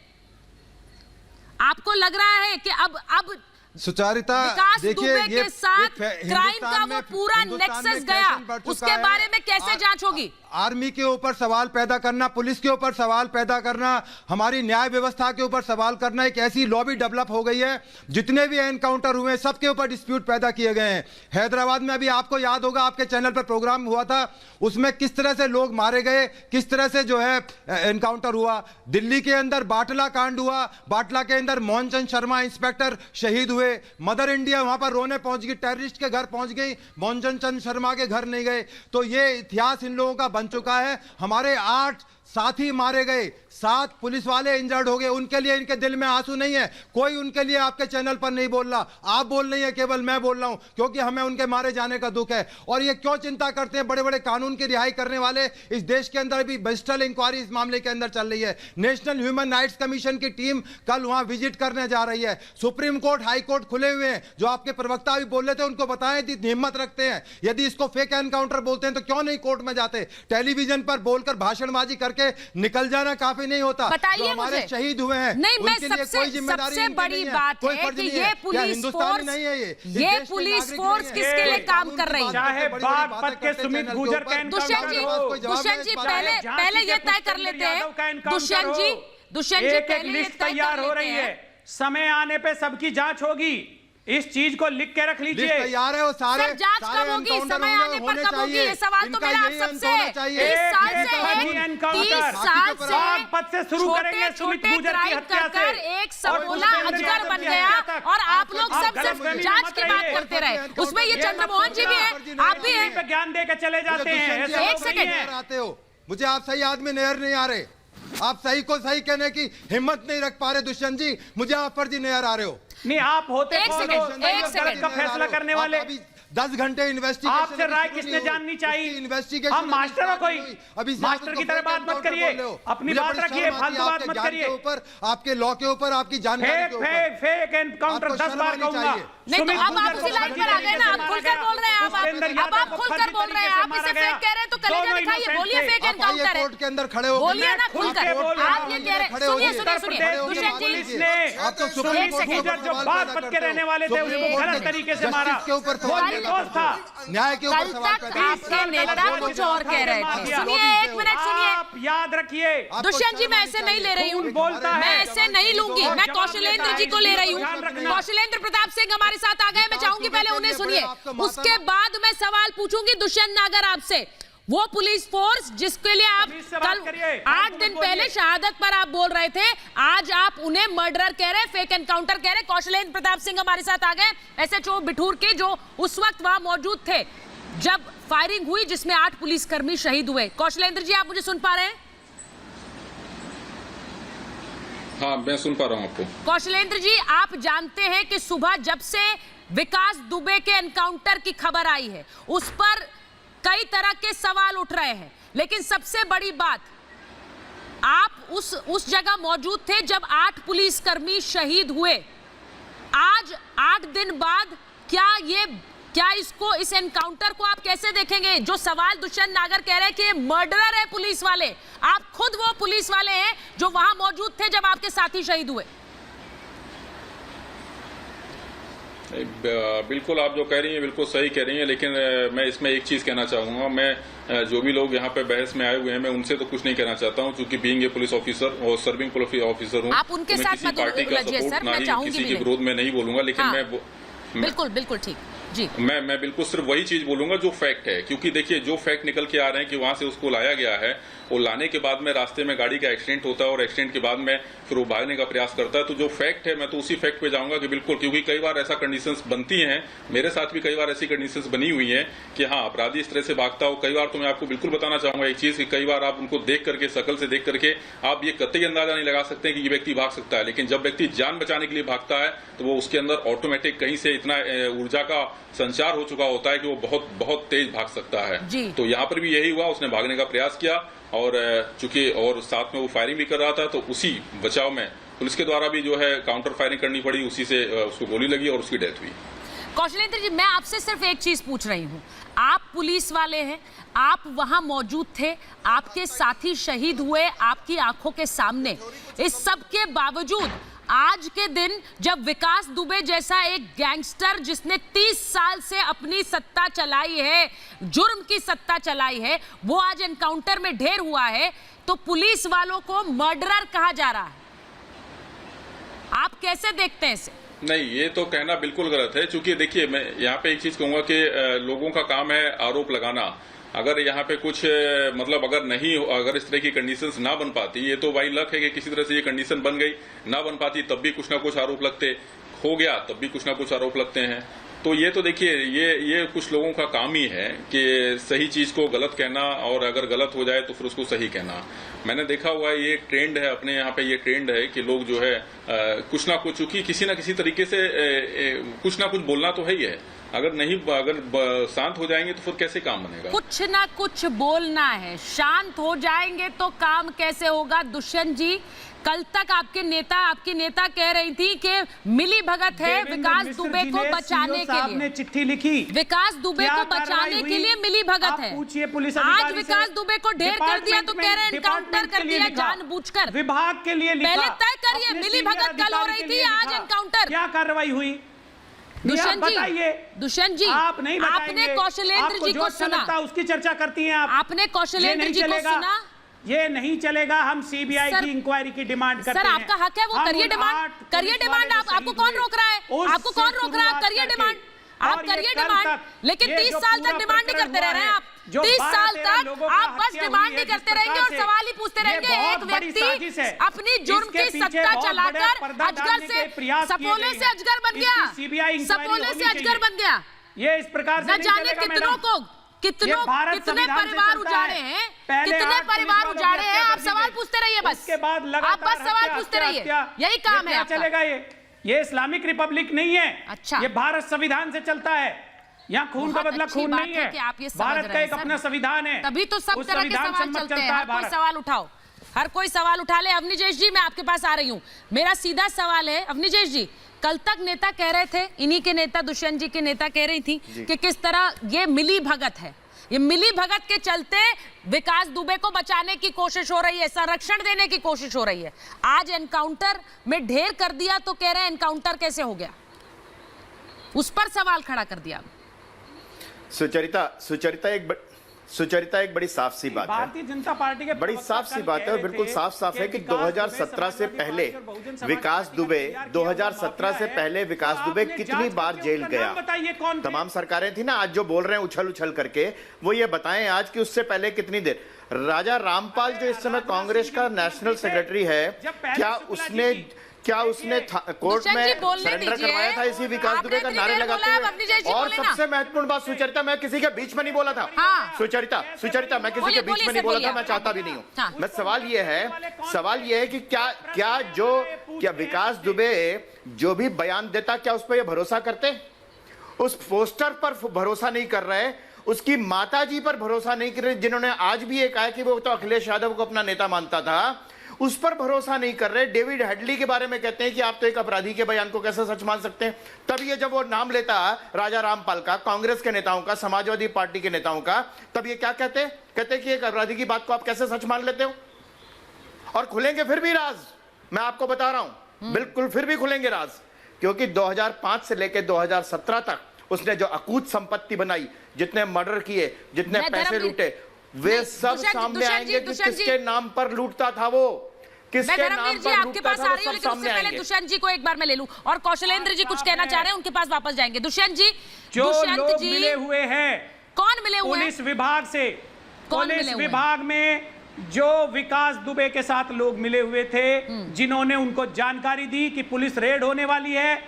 आपको लग रहा है कि अब सुचारिता, देखिए ये साथ क्राइम का वो पूरा नेक्सस गया, उसके बारे में कैसे जांच होगी? आर्मी के ऊपर सवाल पैदा करना, पुलिस के ऊपर सवाल पैदा करना, हमारी न्याय व्यवस्था के ऊपर सवाल करना, एक ऐसी लॉबी डेवलप हो गई है। जितने भी एनकाउंटर हुए सबके ऊपर डिस्प्यूट पैदा किए गए हैं। हैदराबाद में अभी आपको याद होगा, आपके चैनल पर प्रोग्राम हुआ था, उसमें किस तरह से लोग मारे गए, किस तरह से जो है एनकाउंटर हुआ। दिल्ली के अंदर बाटला कांड हुआ, बाटला के अंदर मोहन चंद शर्मा इंस्पेक्टर शहीद हुए। मदर इंडिया वहां पर रोने पहुंच गई, टेररिस्ट के घर पहुंच गई, मोहन चंद शर्मा के घर नहीं गए। तो ये इतिहास इन लोगों का बन चुका है। हमारे 8 साथी मारे गए, 7 पुलिस वाले इंजर्ड हो गए, उनके लिए इनके दिल में आंसू नहीं है, कोई उनके लिए आपके चैनल पर नहीं बोल रहा, आप बोल रही है, केवल मैं बोल रहा हूं, क्योंकि हमें उनके मारे जाने का दुख है। और ये क्यों चिंता करते हैं? बड़े बड़े कानून की रिहाई करने वाले इस देश के अंदर भी मजिस्ट्रियल इंक्वायरी इस मामले के अंदर चल रही है। नेशनल ह्यूमन राइट्स कमीशन की टीम कल वहां विजिट करने जा रही है। सुप्रीम कोर्ट, हाई कोर्ट खुले हुए हैं। जो आपके प्रवक्ता भी बोल रहे थे, उनको बताएं, हिम्मत रखते हैं, यदि इसको फेक एनकाउंटर बोलते हैं तो क्यों नहीं कोर्ट में जाते? टेलीविजन पर बोलकर भाषणबाजी करके निकल जाना काफी नहीं होता। बताइए जो हमारे मुझे। शहीद हुए हैं, नहीं, मैं उनके लिए कोई जिम्मेदारी सबसे इनकी बड़ी नहीं है, बात कोई है फर्ज कि नहीं ये है। पुलिस हिंदुस्तानी फोर्स, नहीं है, ये पुलिस फोर्स किसके लिए काम कर रही है? चाहे बात पद के सुमित गुजर का दुष्यंत जी पहले ये तय कर लेते हैं, दुष्यंत जी एक लिस्ट तैयार हो रही है, समय आने पे सबकी जांच होगी। इस चीज को लिख के रख लीजिए। तैयार है वो सारे, सर, जांच कब होगी? समय आने पर कब होगी? ये सवाल तो मेरा आप सबसे है। 30 साल से पद से शुरू करेंगे। सुमित गुजर की हत्या से एक सपोला अजगर बन गया और आप लोग सब सिर्फ जांच की बात करते रहे। उसमें ये चंद्रमोहन जी भी है, आप भी हैं, ज्ञान दे के चले जाते हैं। एक सेकंड आते हो, मुझे आप सही आदमी नजर नहीं आ रहे, आप सही को सही कहने की हिम्मत नहीं रख पा रहे दुष्यंत जी, मुझे आप फर्जी नजर आ रहे हो। नहीं, आप होते एक कौन सेकंड, हो? एक सेकंड का फैसला करने वाले। 10 घंटे इन्वेस्टिगेशन, आपसे राय किसने जाननी चाहिए? इन्वेस्टिगेशन हम मास्टर हो कोई? अभी मास्टर की तरह बात मत करिए, अपनी बात रखिए, फालतू बात मत करिए। ऊपर आपके लॉ के ऊपर, आपकी जानकारी के ऊपर फेक एनकाउंटर 10 बार कहूंगा। नहीं तो अब आप उसी लाइन पर आ गए ना, आप खुलकर बोल रहे हैं, अब आप खुलकर बोल रहे हैं, आप इसे फेक कह रहे हैं तो कलेजा दिखाइए, बोलिए फेक एनकाउंटर है, कोर्ट के अंदर खड़े हो, बोलिए ना खुलकर। आप ये कह रहे हैं, सुनिए दुष्यंत जी, आप तो सुप्रीम कोर्ट जो बात पद के रहने वाले थे उसको गलत तरीके से मारा, के ऊपर दोस्त था। न्याय के ऊपर कल सवाल तक आपके नेता कुछ और कह रहे थे। सुनिए, एक मिनट सुनिए, आप याद रखिए। दुष्यंत जी, मैं ऐसे नहीं ले रही हूँ, मैं ऐसे नहीं लूंगी, मैं कौशलेंद्र जी को ले रही हूँ। कौशलेंद्र प्रताप सिंह हमारे साथ आ गए, मैं चाहूंगी पहले उन्हें सुनिए, उसके बाद मैं सवाल पूछूंगी दुष्यंत नागर आपसे। वो पुलिस फोर्स जिसके लिए आप कल 8 दिन पहले शहादत पर आप बोल रहे थे, आज आप उन्हें मर्डरर कह रहे, फेक एनकाउंटर कह रहे। कौशलेंद्र प्रताप सिंह हमारे साथ आ गए, SHO बिठूर के, जो उस वक्त वहां मौजूद थे जब फायरिंग हुई जिसमें 8 पुलिसकर्मी शहीद हुए। कौशलेंद्र जी, आप मुझे सुन पा रहे हैं? हाँ, मैं सुन पा रहा हूँ आपको। कौशलेंद्र जी, आप जानते हैं कि सुबह जब से विकास दुबे के एनकाउंटर की खबर आई है, उस पर कई तरह के सवाल उठ रहे हैं, लेकिन सबसे बड़ी बात, आप उस जगह मौजूद थे जब 8 पुलिसकर्मी शहीद हुए। आज 8 दिन बाद क्या इस एनकाउंटर को आप कैसे देखेंगे? जो सवाल दुष्यंत नागर कह रहे हैं कि मर्डरर है पुलिस वाले, आप खुद वो पुलिस वाले हैं जो वहां मौजूद थे जब आपके साथी शहीद हुए। बिल्कुल, आप जो कह रही हैं बिल्कुल सही कह रही हैं, लेकिन मैं इसमें एक चीज कहना चाहूंगा। मैं जो भी लोग यहाँ पे बहस में आए हुए हैं, मैं उनसे तो कुछ नहीं कहना चाहता हूँ, क्योंकि बीइंग ए पुलिस ऑफिसर और सर्विंग पुलिस ऑफिसर हूँ, आप उनके साथ मत उलझिए सर, मैं चाहूंगी किसी के विरोध में नहीं बोलूंगा, लेकिन हाँ, बिल्कुल ठीक जी। मैं बिल्कुल सिर्फ वही चीज बोलूंगा जो फैक्ट है, क्योंकि देखिए जो फैक्ट निकल के आ रहे हैं कि वहां से उसको लाया गया है, और लाने के बाद में रास्ते में गाड़ी का एक्सीडेंट होता है और एक्सीडेंट के बाद में फिर वो भागने का प्रयास करता है। तो जो फैक्ट है, मैं तो उसी फैक्ट पे जाऊंगा कि बिल्कुल, क्योंकि कई बार ऐसा कंडीशंस बनती हैं, मेरे साथ भी कई बार ऐसी कंडीशंस बनी हुई हैं कि हाँ, अपराधी इस तरह से भागता हो। कई बार तो मैं आपको बिल्कुल बताना चाहूंगा एक चीज कि कई बार आप उनको देख करके, शकल से देख करके आप ये कतई अंदाजा नहीं लगा सकते कि ये व्यक्ति भाग सकता है, लेकिन जब व्यक्ति जान बचाने के लिए भागता है तो वो उसके अंदर ऑटोमेटिक कहीं से इतना ऊर्जा का संचार हो चुका होता है कि वो बहुत बहुत तेज भाग सकता है। तो यहाँ पर भी यही हुआ, उसने भागने का प्रयास किया और चूंकि और साथ में वो फायरिंग भी कर रहा था, तो उसी बचाव में पुलिस के द्वारा भी जो है काउंटर फायरिंग करनी पड़ी, उसी से उसको गोली लगी और उसकी डेथ हुई। कौशलेंद्र जी, मैं आपसे सिर्फ एक चीज पूछ रही हूँ, आप पुलिस वाले हैं, आप वहां मौजूद थे, आपके साथी शहीद हुए आपकी आंखों के सामने, इस सब के बावजूद आज के दिन जब विकास दुबे जैसा एक गैंगस्टर जिसने 30 साल से अपनी सत्ता चलाई है, जुर्म की सत्ता चलाई है, वो आज एनकाउंटर में ढेर हुआ है, तो पुलिस वालों को मर्डरर कहा जा रहा है। आप कैसे देखते हैं इसे? नहीं, ये तो कहना बिल्कुल गलत है, क्योंकि देखिए मैं यहाँ पे एक चीज कहूंगा कि लोगों का काम है आरोप लगाना। अगर यहाँ पे कुछ मतलब अगर इस तरह की कंडीशंस ना बन पाती, ये तो भाई लक है कि किसी तरह से ये कंडीशन बन गई, ना बन पाती तब भी कुछ ना कुछ आरोप लगते, हो गया तब भी कुछ ना कुछ आरोप लगते हैं। तो ये तो देखिए ये कुछ लोगों का काम ही है कि सही चीज को गलत कहना और अगर गलत हो जाए तो फिर उसको सही कहना। मैंने देखा हुआ है, ये ट्रेंड है अपने यहाँ पे, ये ट्रेंड है कि लोग जो है कुछ ना कुछ, चूंकि किसी ना किसी तरीके से कुछ ना कुछ बोलना तो है ही है। अगर शांत हो जाएंगे तो फिर कैसे काम बनेगा? कुछ ना कुछ बोलना है, शांत हो जाएंगे तो काम कैसे होगा? दुष्यंत जी, कल तक आपकी नेता कह रही थी कि मिली भगत है विकास दुबे को बचाने के लिए, ने चिट्ठी लिखी, विकास दुबे को बचाने के लिए मिली भगत है। पूछिए पुलिस आज विकास दुबे को ढेर कर दिया तो कह रहे हैं एनकाउंटर कर दिया जानबूझकर। विभाग के लिए लिखा। पहले तय करिए, मिली भगत कल हो रही थी, आज एनकाउंटर। क्या कार्रवाई हुई? दुष्यंत जी, आप नहीं आपने कौशलेंद्र जी को सुना, उसकी चर्चा करती हैं आप। आपने कौशलेंद्र जी को सुना? ये नहीं चलेगा, हम सीबीआई की इंक्वायरी की डिमांड करते हैं। सर, आपका हक है, वो करिए डिमांड, आपको कौन रोक रहा है? आपको कौन रोक रहा है? करिए डिमांड, आप करिए डिमांड, लेकिन 30 साल तक डिमांड नहीं करते रह रहे हैं आप। 30 साल तक आप बस डिमांड ही करते रहेंगे और सवाल ही पूछते रहेंगे। एक व्यक्ति अपनी जुर्म की सत्ता चलाकर अजगर से, सपोले से अजगर बन गया, सपोले से अजगर बन गया। ये इस प्रकार से न जाने कितनों को कितने परिवार उजाड़े हैं, कितने परिवार उजाड़े हैं। आप सवाल पूछते रहिए, बस आप बस सवाल पूछते रहिए, यही काम है आपका। चलेगा ये इस्लामिक रिपब्लिक नहीं है। अच्छा, ये भारत संविधान से चलता है। यहाँ खून का बदला खून नहीं है, भारत का एक अपना संविधान है, तभी तो सब तरह के सवाल चलते हैं। हर कोई सवाल उठाओ, हर कोई सवाल उठा ले। अवनीजेश जी, मैं आपके पास आ रही हूँ। मेरा सीधा सवाल है, अवनीजेश जी, कल तक नेता कह रहे थे, इन्हीं के नेता दुष्यंत जी के नेता कह रही थी कि किस तरह ये मिली भगत है, ये मिली भगत के चलते विकास दुबे को बचाने की कोशिश हो रही है, संरक्षण देने की कोशिश हो रही है। आज एनकाउंटर में ढेर कर दिया तो कह रहे हैं एनकाउंटर कैसे हो गया, उस पर सवाल खड़ा कर दिया। सुचरिता एक बड़ी साफ सी बात है, भारतीय जनता पार्टी के बड़ी साफ सी बात है और बिल्कुल साफ है कि 2017 से पहले विकास दुबे 2017 से पहले विकास दुबे कितनी बार जेल गया। तमाम सरकारें थी ना, आज जो बोल रहे हैं उछल उछल करके, वो ये बताएं आज कि उससे पहले कितनी देर। राजा रामपाल जो इस समय कांग्रेस का नेशनल सेक्रेटरी है, क्या उसने कोर्ट में सरेंडर करवाया था इसी विकास दुबे का नारे लगाते हुए? और सबसे महत्वपूर्ण बात सुचरिता, मैं किसी के बीच में नहीं बोला था। सुचरिता मैं किसी के बीच में नहीं बोला था, मैं चाहता भी नहीं हूँ। मैं सवाल ये है कि क्या विकास दुबे जो भी बयान देता, क्या उस पर ये भरोसा करते? उस पोस्टर पर भरोसा नहीं कर रहे, उसकी माताजी पर भरोसा नहीं कर रहे, जिन्होंने आज भी ये कहा कि वो तो अखिलेश यादव को अपना नेता मानता था, उस पर भरोसा नहीं कर रहे। डेविड हेडली के बारे में कहते हैं कि आप तो एक अपराधी के बयान को कैसे सच मान सकते हैं? तब ये जब वो नाम लेता राजा रामपाल का, कांग्रेस के नेताओं का, समाजवादी पार्टी के नेताओं का, तब ये क्या कहते हैं कि एक अपराधी की बात को आप कैसे सच मान लेते हो? और खुलेंगे फिर भी राज, मैं आपको बता रहा हूं, बिल्कुल फिर भी खुलेंगे राज, क्योंकि 2005 से लेकर 2017 तक उसने जो अकूत संपत्ति बनाई, जितने मर्डर किए, जितने पैसे लूटे, वे सब सामने आएंगे कि किसके नाम पर लूटता था वो, किसके नाम पर आपके पास आ रही हूं, लेकिन उससे पहले दुष्यंत जी को एक बार मैं ले लूं, और कौशलेंद्र जी कुछ कहना चाह रहे हैं, उनके पास वापस जाएंगे। दुष्यंत जी, जो लोग मिले हुए हैं, कौन मिले हुए? पुलिस विभाग से, पुलिस विभाग में जो विकास दुबे के साथ लोग मिले हुए थे, जिन्होंने उनको जानकारी दी कि पुलिस रेड होने वाली है,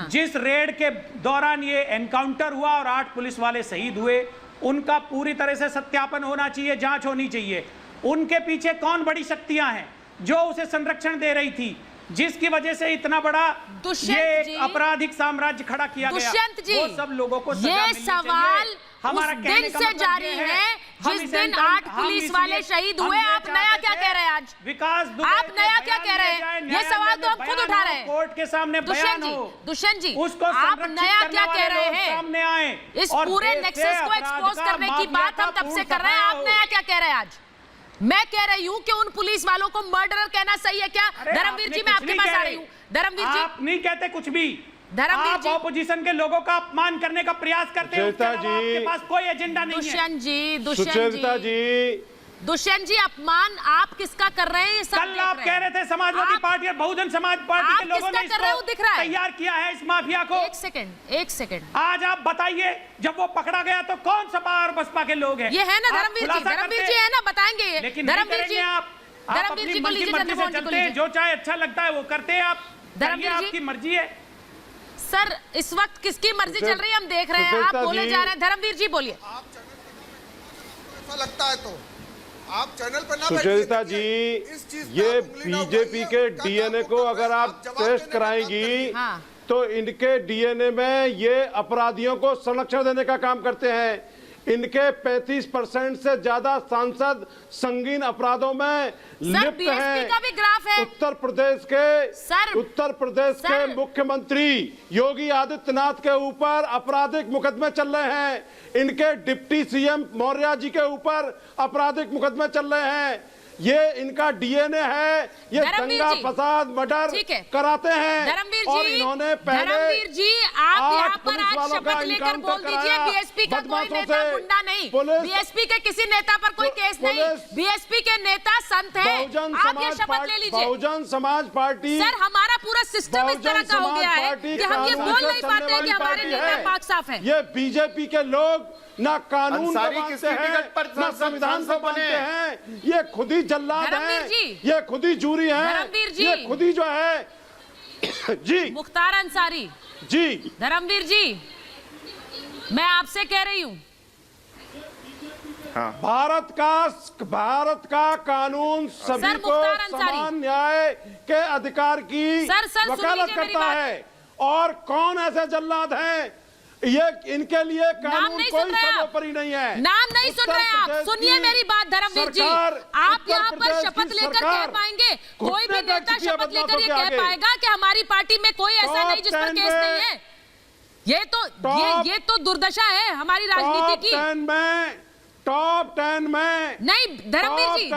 जिस रेड के दौरान ये एनकाउंटर हुआ और 8 पुलिस वाले शहीद हुए, उनका पूरी तरह से सत्यापन होना चाहिए, जांच होनी चाहिए। उनके पीछे कौन बड़ी शक्तियां हैं जो उसे संरक्षण दे रही थी, जिसकी वजह से इतना बड़ा ये आपराधिक साम्राज्य खड़ा किया गया। दुष्यंत जी, वो सब लोगों को ये सवाल हमारा उस दिन से जारी है जिस दिन 8 पुलिस वाले शहीद हुए। आप नया क्या कह रहे हैं आज? विकास दुबे, आप नया क्या कह रहे हैं? ये सवाल तो हम खुद उठा रहे हैं, कोर्ट के सामने बयान हो। दुष्यंत जी, उसको आप नया क्या कह रहे हैं? सामने आए, इस पूरे नेक्सस को एक्सपोज करने की बात हम तब से कर रहे हैं, आप नया क्या कह रहे हैं आज? मैं कह रही हूँ कि उन पुलिस वालों को मर्डरर कहना सही है क्या? धर्मवीर जी, मैं आपके पास आ रही हूँ। धर्मवीर जी, आप नहीं कहते कुछ भी, धर्मवीर जी, ऑपोजिशन के लोगों का अपमान करने का प्रयास करते हैं, आपके पास कोई एजेंडा नहीं है। दुष्यंत जी, अपमान आप किसका कर रहे हैं? कल आप कह रहे थे समाजवादी पार्टी और बहुजन समाज पार्टी के लोगों ने इसको तैयार किया है इस माफिया को। एक सेकंड, आज आप बताइए, जब वो पकड़ा गया तो कौन सपा और बसपा के लोग हैं? ये है ना धर्मवीर जी है ना, बताएंगे ये। लेकिन धर्मवीर जी, आप अपनी मर्जी से चलते हैं, जो चाहे अच्छा लगता है वो करते हैं आप, धर्मवीर जी आपकी मर्जी है। सर इस वक्त किसकी मर्जी चल रही है हम देख रहे हैं, आप बोले जा रहे हैं। धर्मवीर जी बोलिए। ऐसा लगता है तो आप चैनल पर ना सुचेता जी, ये बीजेपी के डीएनए को अगर आप टेस्ट कराएंगी हाँ। तो इनके डीएनए में ये अपराधियों को संरक्षण देने का काम करते हैं। इनके 35% से ज्यादा सांसद संगीन अपराधों में लिप्त हैं। का भी ग्राफ है। उत्तर प्रदेश के मुख्यमंत्री योगी आदित्यनाथ के ऊपर आपराधिक मुकदमे चल रहे हैं। इनके डिप्टी सीएम मौर्य जी के ऊपर आपराधिक मुकदमे चल रहे हैं। ये इनका डीएनए है, ये दंगा फसाद मर्डर कराते हैं। और इन्होंने पहले धर्मवीर जी आप यहाँ पर आज शपथ लेकर बोल दीजिए बीएसपी का कोई नेता गुंडा नहीं, बीएसपी के किसी नेता पर कोई केस नहीं, बीएसपी के नेता संत है। आप ये शपथ ले लीजिए। बहुजन समाज पार्टी, सर हमारा पूरा सिस्टम इस तरह का हो गया है कि हम ये बोल नहीं पाते हैं कि हमारे नेता पाक साफ है। ये बीजेपी के लोग ना कानून को मानते हैं, ना संविधान को मानते हैं। ये खुद ही जल्लाद है, ये खुद ही जूरी है, ये खुद ही जो है जी। मुख्तार अंसारी जी। धर्मवीर जी मैं आपसे कह रही हूँ हाँ। भारत का कानून सभी को समान न्याय के अधिकार की वकालत करता है। और कौन ऐसे जल्लाद हैं? ये इनके लिए कानून कोई सर्वोपरि नहीं है। नाम नहीं सुन रहे आप, सुनिए मेरी बात धर्मवीर जी। आप यहाँ पर शपथ लेकर कह पाएंगे, कोई भी नेता शपथ लेकर ये कह पाएगा कि हमारी पार्टी में कोई ऐसा नहीं जिस पर केस नहीं है? ये तो दुर्दशा है हमारी राजनीति की। टॉप 10 में नहीं धर्मवीर जी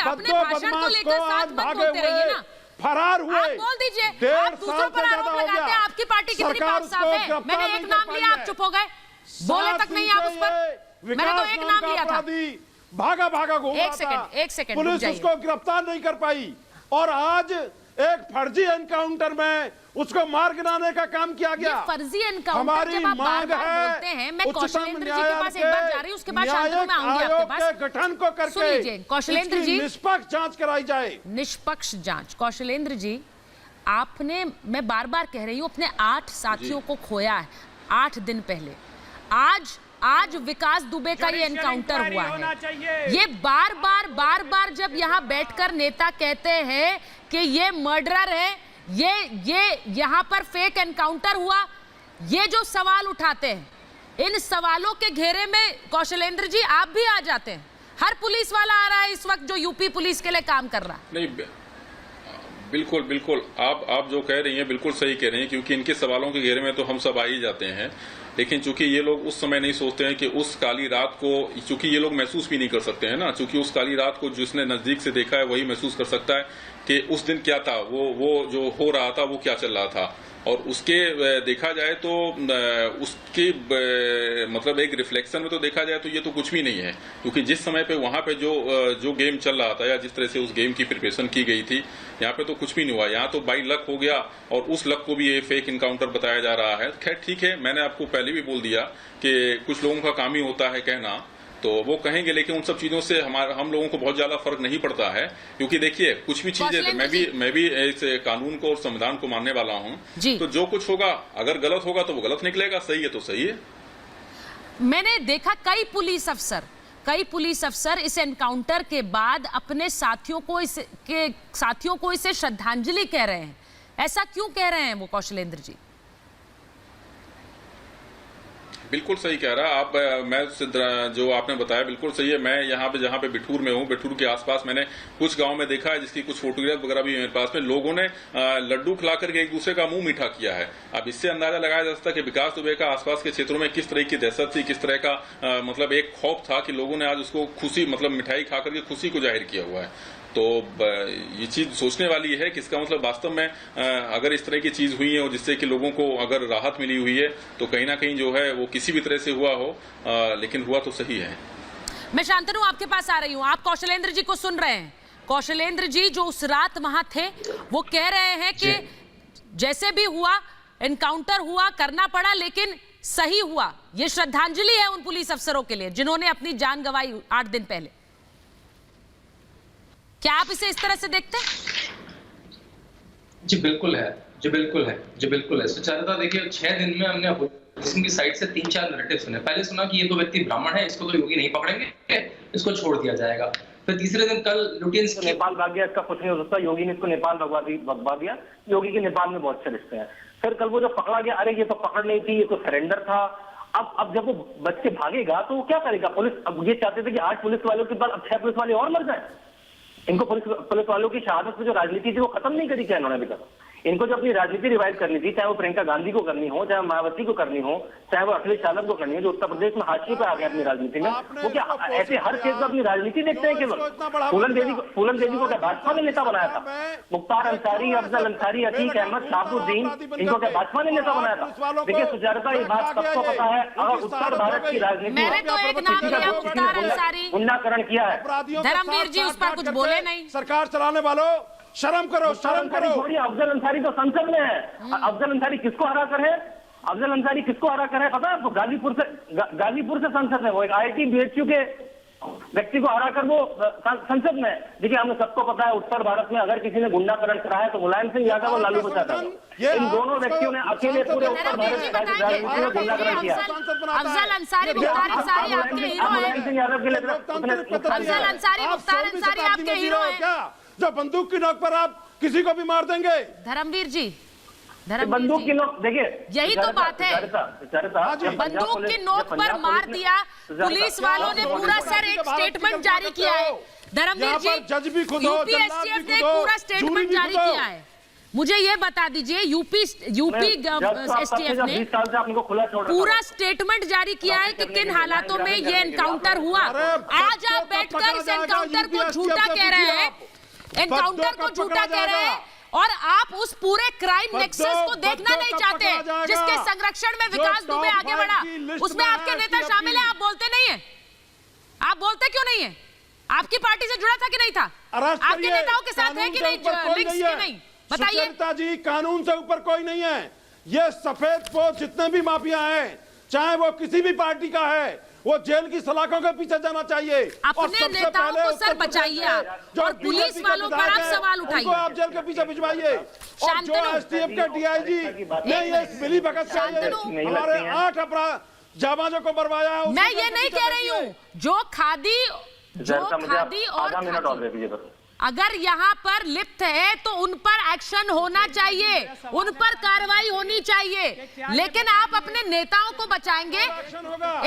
अपने भाषण को लेकर साथ मत बोलते रहिए ना। फरार हुए, आप बोल दीजिए। आप दूसरों पर आरोप लगाते हैं, आपकी पार्टी कितनी पाक साफ है। मैंने एक नाम लिया, आप चुप हो गए, बोले तक नहीं आप उस पर। मैंने तो एक नाम लिया था। भागा घूम रहा था, एक सेकंड पुलिस उसको गिरफ्तार नहीं कर पाई। और आज एक फर्जी एनकाउंटर में उसको मार गिराने का काम किया गया। फर्जी एनकाउंटर जब आप बार-बार बोलते हैं, मैं कौशलेंद्र जी के पास एक बार जा रही हूं, उसके बाद शांतनु में आऊंगी आपके पास। गठन को करके सुन लीजिए कौशलेंद्र जी, निष्पक्ष जांच कराई जाए। निष्पक्ष जांच। कौशलेंद्र जी आपने, मैं बार बार कह रही हूं, अपने 8 साथियों को खोया है 8 दिन पहले। आज विकास दुबे का ये एनकाउंटर हुआ है। ये बार बार जब यहाँ बैठकर नेता कहते हैं कि ये मर्डरर है, ये यहाँ पर फेक एनकाउंटर हुआ, ये जो सवाल उठाते हैं, इन सवालों के घेरे में कौशलेंद्र जी आप भी आ जाते हैं। हर पुलिस वाला आ रहा है इस वक्त जो यूपी पुलिस के लिए काम कर रहा है। नहीं, बिल्कुल आप जो कह रही हैं बिल्कुल सही कह रही हैं, क्योंकि इनके सवालों के घेरे में तो हम सब आ ही जाते हैं। लेकिन चूंकि ये लोग उस समय नहीं सोचते हैं कि उस काली रात को, चूंकि ये लोग महसूस भी नहीं कर सकते हैं ना, चूंकि उस काली रात को जिसने नजदीक से देखा है वही महसूस कर सकता है कि उस दिन क्या था, वो जो हो रहा था वो क्या चल रहा था। और उसके देखा जाए तो उसके मतलब एक रिफ्लेक्शन में तो देखा जाए तो ये तो कुछ भी नहीं है, क्योंकि जिस समय पे वहां पे जो गेम चल रहा था या जिस तरह से उस गेम की प्रिपरेशन की गई थी, यहाँ पे तो कुछ भी नहीं हुआ। यहाँ तो बाई लक हो गया और उस लक को भी ये फेक इनकाउंटर बताया जा रहा है। खैर ठीक है, मैंने आपको पहले भी बोल दिया कि कुछ लोगों का काम ही होता है कहना, तो वो कहेंगे, लेकिन उन सब चीजों से हम लोगों को बहुत ज्यादा फर्क नहीं पड़ता है। क्योंकि देखिए कुछ भी चीजें, मैं भी इस कानून को और संविधान को मानने वाला हूँ, तो जो कुछ होगा अगर गलत होगा तो वो गलत निकलेगा, सही है तो सही है। मैंने देखा कई पुलिस अफसर इस एनकाउंटर के बाद अपने साथियों को इसे श्रद्धांजलि कह रहे हैं। ऐसा क्यों कह रहे हैं वो कौशलेंद्र जी? बिल्कुल सही कह रहा है आप। मैं जो आपने बताया बिल्कुल सही है। मैं यहाँ पे जहाँ पे बिठूर में हूँ, बिठूर के आसपास मैंने कुछ गांव में देखा है जिसकी कुछ फोटोग्राफ वगैरह भी मेरे पास में, लोगों ने लड्डू खिला करके एक दूसरे का मुंह मीठा किया है। अब इससे अंदाजा लगाया जा सकता है कि विकास दुबे का आसपास के क्षेत्रों में किस तरह की दहशत थी, किस तरह का मतलब एक खौफ था कि लोगों ने आज उसको खुशी, मतलब मिठाई खा करके खुशी को जाहिर किया हुआ है। तो ये चीज सोचने वाली है कि इसका मतलब वास्तव में अगर इस तरह की चीज हुई है और जिससे कि लोगों को अगर राहत मिली हुई है, तो कहीं ना कहीं जो है वो किसी भी तरह से हुआ हो, लेकिन हुआ तो सही है। मैं शांतनु आपके पास आ रही हूँ, आप कौशलेंद्र जी को सुन रहे हैं। कौशलेंद्र जी जो उस रात वहां थे, वो कह रहे हैं कि जैसे भी हुआ, एनकाउंटर हुआ, करना पड़ा, लेकिन सही हुआ। ये श्रद्धांजलि है उन पुलिस अफसरों के लिए जिन्होंने अपनी जान गंवाई 8 दिन पहले। क्या आप इसे इस तरह से देखते हैं? जी बिल्कुल है। जी बिल्कुल है, जी बिल्कुल है। सुचारुता देखिए 6 दिन में हमने अपोजिशन की साइड से 3-4 नैरेटिव सुने। पहले सुना कि ये तो व्यक्ति ब्राह्मण है, इसको तो योगी नहीं पकड़ेंगे, इसको छोड़ दिया जाएगा। फिर तीसरे दिन कल लुटियंस तो नेपाल भाग गया, इसका कुछ नहीं हो सकता, योगी ने इसको नेपाल भगवा दिया, योगी के नेपाल में बहुत अच्छे रिश्ते हैं। फिर कल वो जो पकड़ा गया, अरे ये तो पकड़ नहीं थी, ये तो सरेंडर था। अब जब वो बच के भागेगा तो वो क्या करेगा? पुलिस अब ये चाहते थे कि 8 पुलिस वालों के बाद अब 6 पुलिस वाले और मर जाए। इनको पुलिस वालों की शहादत में जो राजनीति थी वो खत्म नहीं करी क्या इन्होंने अभी तक? इनको जो अपनी राजनीति रिवाइव करनी थी, चाहे वो प्रियंका गांधी को करनी हो, चाहे मायावती को करनी हो, चाहे वो अखिलेश यादव को करनी हो, जो उत्तर प्रदेश में हाशिए पे आ गए अपनी राजनीति में, वो क्या ऐसे हर केस में अपनी राजनीति देखते हैं केवल? फूलन देवी को क्या भाजपा ने नेता बनाया था? मुख्तार अंसारी, अफजल अंसारी, अतीक अहमद, शाहबुद्दीन, इनको क्या भाजपा ने नेता बनाया था? देखिए सुचारुता, ये बात सबको पता है, अगर उत्तर भारत की राजनीति गुंडाकरण किया है, धर्मवीर जी उस पर कुछ बोले नहीं। सरकार चलाने वालों, शर्म करो, शर्म करो। अफजल अंसारी तो संसद में है। अफजल अंसारी किसको हरा कर है? अफजल अंसारी किसको हरा कर है पता है आपको? गाजीपुर से संसद में, वो एक IIT BHU के व्यक्ति को हरा कर वो संसद में। देखिए हमें सबको पता है उत्तर भारत में अगर किसी ने गुंडाकरण करा है तो मुलायम सिंह यादव और लालू प्रसाद यादव, इन दोनों व्यक्तियों ने अकेले पूरे उत्तर भारत में राजनीति में गुंडाकरण किया। अफजल अंसारी, मुख्तार अंसारी आपके हीरो हैं। मुलायम सिंह यादव के लिए अफजल अंसारी, मुख्तार अंसारी आपके हीरो हैं। जो बंदूक की नोक पर आप किसी को भी मार देंगे। धर्मवीर जी, बंदूक की नोक, देखिए यही तो बात है, बंदूक की नोक पर मार दिया। पुलिस वालों ने पूरा सर एक स्टेटमेंट जारी किया है। धर्मवीर जी, यूपी STF ने पूरा स्टेटमेंट जारी किया है। मुझे ये बता दीजिए, यूपी STF ने पूरा स्टेटमेंट जारी किया है कि किन हालातों में ये एनकाउंटर हुआ। आज आप बैठकर इस एनकाउंटर को झूठा कह रहे हैं, एनकाउंटर को झूठा कह रहे हैं, और आप उस पूरे क्राइम नेक्सस को देखना नहीं चाहते जिसके संरक्षण में विकास दुबे आगे बढ़ा। उसमें आपके नेता शामिल हैं, आप बोलते नहीं है। आप बोलते क्यों नहीं है? आपकी पार्टी से जुड़ा था कि नहीं था? आपके नेताओं के साथ है कि नहीं लिंक्स की नहीं? बताइए। सुचरिता जी, कानून से ऊपर कोई नहीं है। ये सफेद पोस्ट जितने भी माफिया हैं, चाहे वो किसी भी पार्टी का है, वो जेल की सलाखों के पीछे जाना चाहिए। अपने नेताओं को सर बचाइए और पुलिस वालों पर आप सवाल उठाइए, आप जेल के पीछे भिजवाइए। और जो STF के DIG ने ये मिली भगत से हमारे 8 अपराध जाबाजों को मरवाया है। मैं ये नहीं कह रही हूँ, जो खादी और अगर यहाँ पर लिप्त है तो उन पर एक्शन होना चाहिए, उन पर कार्रवाई होनी चाहिए, लेकिन आप अपने नेताओं को बचाएंगे।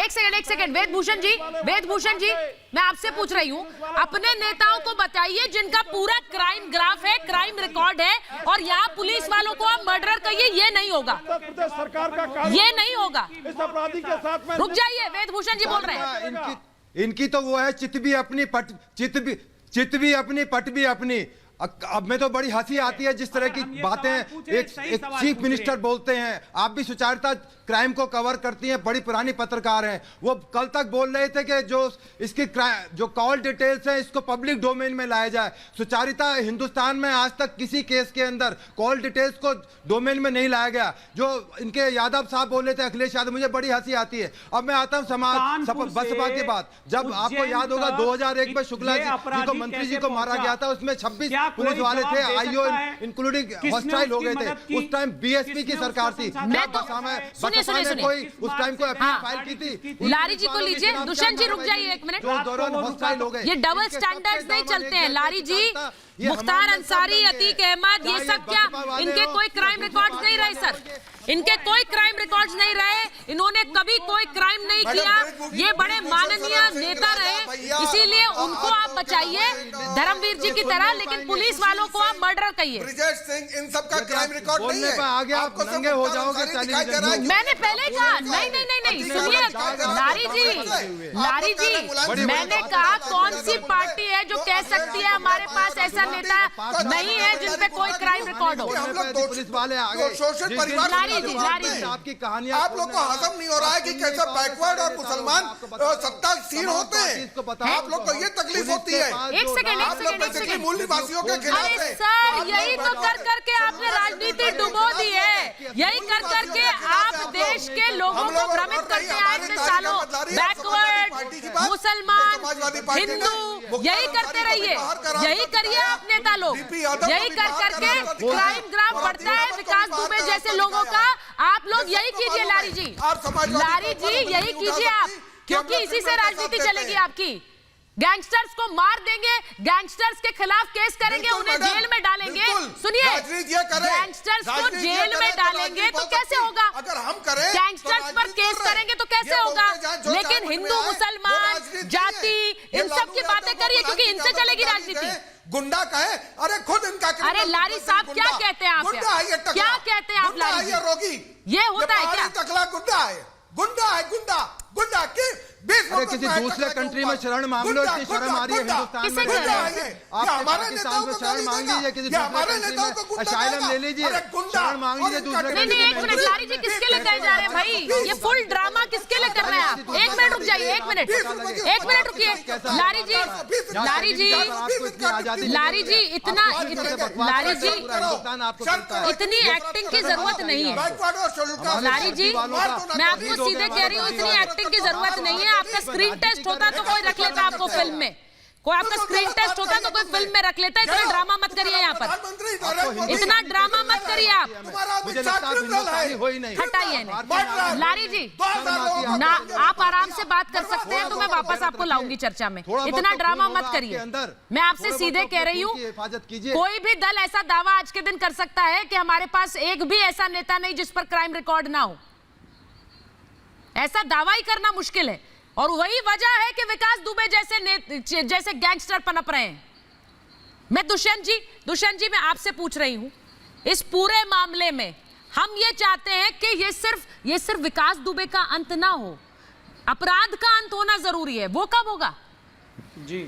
एक सेकंड, वेदभूषण जी, मैं आपसे पूछ रही हूँ, अपने नेताओं को बताइए जिनका पूरा क्राइम ग्राफ है, क्राइम रिकॉर्ड है, और यहाँ पुलिस वालों को आप मर्डर कहिए, ये नहीं होगा, सरकार का ये नहीं होगा। इस अपराधी के साथ में रुक जाइए, वेदभूषण जी बोल रहे हैं। इनकी तो वो है चित भी अपनी पट भी अपनी। अब में तो बड़ी हंसी आती है जिस तरह की बातें एक चीफ मिनिस्टर बोलते हैं। आप भी सुचारुता क्राइम को कवर करती हैं, बड़ी पुरानी पत्रकार हैं। वो कल तक बोल रहे थे कि जो इसकी जो कॉल डिटेल्स हैं इसको पब्लिक डोमेन में लाया जाए। सुचारुता, हिंदुस्तान में आज तक किसी केस के अंदर कॉल डिटेल्स को डोमेन में नहीं लाया गया। जो इनके यादव साहब बोल रहे थे, अखिलेश यादव, मुझे बड़ी हंसी आती है। अब मैं आता हूँ समाज बसपा के बाद, जब आपको याद होगा 2001 में शुक्ला जी को, मंत्री जी को मारा गया था, उसमें 26 पुलिस वाले थे, IO इंक्लूडिंग हॉस्टाइल हो गए थे। उस टाइम BSP की सरकार थी। कोई उस टाइम को फाइल की थी। लारी जी को लीजिए, दुष्यंत जी रुक जाइए एक मिनट। ये डबल स्टैंडर्ड्स नहीं चलते हैं लारी जी। मुख्तार अंसारी, अतीक अहमद, ये सब क्या इनके कोई क्राइम रिकॉर्ड्स नहीं रहे? सर, इनके कोई क्राइम रिकॉर्ड्स नहीं रहे, इन्होंने कभी कोई क्राइम नहीं किया। ये बड़े माननीय नेता रहे, इसीलिए उनको आप बचाइए धर्मवीर जी की तरह, लेकिन पुलिस वालों को आप मर्डर कहिए। ब्रिजेश सिंह, इन सब का क्राइम रिकॉर्ड नहीं है। आगे आप नंगे हो जाओगे। मैंने पहले कहा नहीं, सुनिए लारी जी, मैंने कहा कौन सी पार्टी है जो कह सकती है हमारे पास ऐसा नेता नहीं है जिनपे कोई क्राइम रिकॉर्ड हो? पुलिस वाले आ गए। शोषित परिवार आपकी कहानियां आप लोग को हजम नहीं हो रहा है कि कैसे बैकवर्ड और मुसलमान सत्तासीन होते हैं। आप लोग को ये तकलीफ होती है। एक सेकंड, मूल्यवासियों के खिलाफ है। सर, यही तो कर करके आपने राजनीति डुबो दी है। यही कर करके आप देश के लोगों को भ्रमित विरोध करते आए इतने सालों, बैकवर्ड, मुसलमान, हिंदू, यही करते रहिए, यही करिए आप नेता लोग, यही कर करके क्राइम ग्राफ बढ़ता है विकास दुबे जैसे लोगों का। आप लोग यही कीजिए लारी जी, लारी जी यही कीजिए आप, क्योंकि इसी से राजनीति चलेगी आपकी। गैंगस्टर्स को मार देंगे, गैंगस्टर्स के खिलाफ केस करेंगे, उन्हें जेल में डालेंगे। सुनिए, गैंगस्टर्स को जेल में डालेंगे तो कैसे होगा? अगर हम करें, गैंगस्टर्स पर केस करेंगे तो कैसे होगा? लेकिन हिंदू, मुसलमान, जाति, इन सब की बातें करिए, क्योंकि इनसे चलेगी राजनीति। गुंडा कहे, अरे खुद इनका, अरे लारी साहब क्या कहते हैं आप? क्या कहते हैं आप लारी जी? रोगी ये होता है क्या? टकला गुंडा है, गुंडा है, गुंडा गुंडा की। अरे किसी दूसरे कंट्री में शरण मांग लो, इतनी शर्म आ रही है हिंदुस्तान में। आप पाकिस्तान से शरण मांग लीजिए, किसी दूसरे कंट्री में असाइलम ले लीजिए, शरण मांग लीजिए दूसरे कंट्री में। नहीं, एक मिनट लारी जी, किसके लिए कहे जा रहे हैं भाई? ये फुल ड्रामा किसके लिए कर रहे हैं आप? एक मिनट रुक जाइए, एक मिनट रुकिए। लारी जी, लारी जी, लारी जी, इतना लारी जी, इतनी एक्टिंग की जरूरत नहीं है। लारी जी, मैं आपको सीधे कह रही हूँ, इतनी एक्टिंग की जरूरत नहीं है। आपका स्क्रीन टेस्ट होता तो कोई रख लेता आपको फिल्म में, कोई आपका स्क्रीन टेस्ट होता तो कोई फिल्म में रख लेता। इतना ड्रामा मत करिए यहाँ पर, इतना ड्रामा मत करिए आप, हटाइए। लारी जी ना, आप आराम से बात कर सकते हैं, तो मैं वापस आपको लाऊंगी चर्चा में। इतना ड्रामा मत करिए, मैं आपसे सीधे कह रही हूँ। कोई भी दल ऐसा दावा आज के दिन कर सकता है कि हमारे पास एक भी ऐसा नेता नहीं जिस पर क्राइम रिकॉर्ड ना हो? ऐसा दावा ही करना मुश्किल है, और वही वजह है कि विकास दुबे जैसे गैंगस्टर पनप रहे हैं। मैं दुष्यंत जी मैं आपसे पूछ रही हूं, इस पूरे मामले में हम ये चाहते हैं कि ये सिर्फ विकास दुबे का अंत ना हो, अपराध का अंत होना जरूरी है। वो कब होगा? जी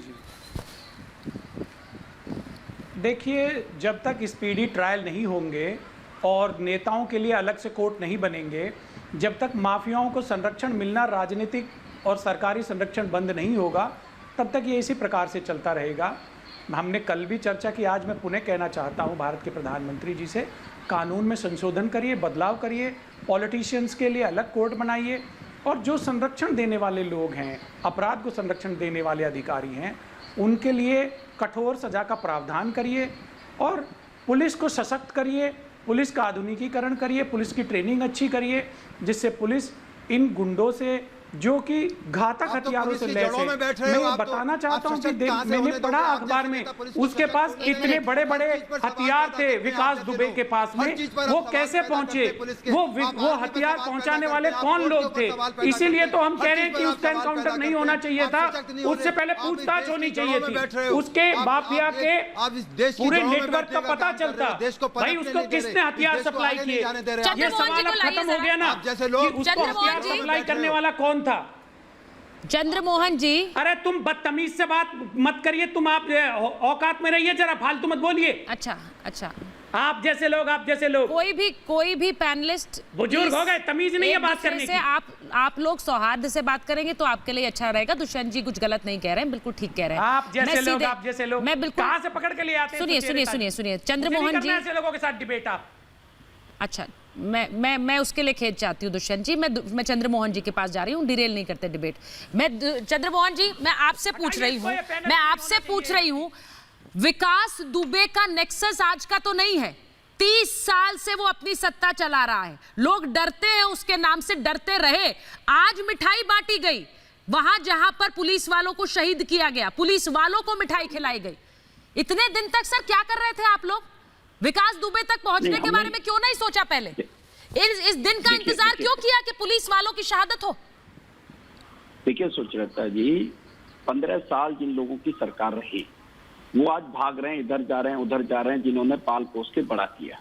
देखिए, जब तक स्पीडी ट्रायल नहीं होंगे और नेताओं के लिए अलग से कोर्ट नहीं बनेंगे, जब तक माफियाओं को संरक्षण मिलना राजनीतिक और सरकारी संरक्षण बंद नहीं होगा, तब तक ये इसी प्रकार से चलता रहेगा। हमने कल भी चर्चा की, आज मैं पुनः कहना चाहता हूँ भारत के प्रधानमंत्री जी से, कानून में संशोधन करिए, बदलाव करिए, पॉलिटिशियंस के लिए अलग कोर्ट बनाइए, और जो संरक्षण देने वाले लोग हैं, अपराध को संरक्षण देने वाले अधिकारी हैं, उनके लिए कठोर सजा का प्रावधान करिए, और पुलिस को सशक्त करिए, पुलिस का आधुनिकीकरण करिए, पुलिस की ट्रेनिंग अच्छी करिए, जिससे पुलिस इन गुंडों से जो कि घातक हथियारों से लैस है। मैं ये बताना चाहता हूँ कि मैंने पढ़ा अखबार में, उसके पास इतने बड़े बड़े हथियार थे विकास दुबे के पास में, वो कैसे पहुंचे? वो हथियार पहुंचाने वाले कौन लोग थे? इसीलिए तो हम कह रहे हैं कि उसका एनकाउंटर नहीं होना चाहिए था, उससे पहले पूछताछ होनी चाहिए थी, उसके माफिया के पूरे नेटवर्क का पता चलता। भाई उसको किसने हथियार सप्लाई किए? ये सवाल अब खत्म हो गया ना कि उसको हथियार सप्लाई करने वाला कौन था? चंद्रमोहन जी, अरे तुम बदतमीज से बात मत करिए, तुम आप औकात में रहिए, जरा फालतू मत बोलिए। अच्छा, आप जैसे लोग कोई भी पैनलिस्ट बुजुर्ग हो गए, तमीज नहीं है बात करने की। आप लोग सौहार्द से बात करेंगे तो आपके लिए अच्छा रहेगा। दुष्यंत जी कुछ गलत नहीं कह रहे हैं, बिल्कुल ठीक कह रहे हैं। आप जैसे लोग मैं बिल्कुल कहां से पकड़ के ले आते हैं? सुनिए चंद्रमोहन जी, ऐसे लोगों के साथ डिबेट आप। अच्छा, मैं उसके लिए खेद चाहती हूँ दुष्यंत जी। मैं चंद्रमोहन जी के पास जा रही हूँ, डिरेल नहीं करते डिबेट। चंद्रमोहन जी, मैं आपसे पूछ रही हूँ, विकास दुबे का नेक्सस आज का तो नहीं है, 30 साल से वो अपनी सत्ता चला रहा है, लोग डरते हैं उसके नाम से, डरते रहे। आज मिठाई बांटी गई, वहां जहां पर पुलिस वालों को शहीद किया गया, पुलिस वालों को मिठाई खिलाई गई। इतने दिन तक सर क्या कर रहे थे आप लोग? विकास दुबे तक पहुंचने के बारे में क्यों नहीं सोचा पहले? इस दिन का इंतजार क्यों किया कि पुलिस वालों की शहादत हो? देखिए सुचरिता जी, 15 साल जिन लोगों की सरकार रही, वो आज भाग रहे हैं, इधर जा रहे हैं, उधर जा रहे हैं। जिन्होंने पाल पोस के बड़ा किया,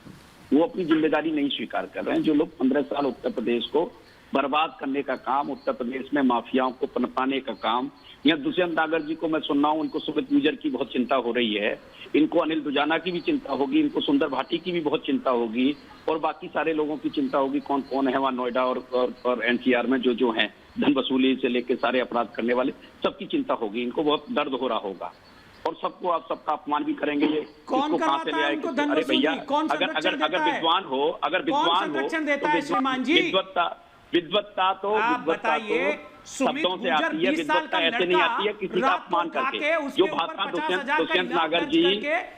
वो अपनी जिम्मेदारी नहीं स्वीकार कर रहे हैं। जो लोग 15 साल उत्तर प्रदेश को बर्बाद करने का काम, उत्तर प्रदेश में माफियाओं को पनपाने का काम, या दुष्यंत नागर जी को मैं सुन रहा हूँ, उनको सुमित गुर्जर की बहुत चिंता हो रही है, इनको अनिल दुजाना की भी चिंता होगी, इनको सुंदर भाटी की भी बहुत चिंता होगी, और बाकी सारे लोगों की चिंता होगी। कौन कौन है वहाँ नोएडा और एनसीआर में जो हैं, धन वसूली से लेकर सारे अपराध करने वाले, सबकी चिंता होगी। इनको बहुत दर्द हो रहा होगा, और सबको आप सबका अपमान भी करेंगे। ये कौन कहाँ से ले आए? अरे भैया, अगर विद्वान हो तो विद्वत्ता तो शब्दों से आती है, विद्वत्ता ऐसे नहीं आती है किसी का अपमान करके। जो भाषा दुष्यंत नागर जी,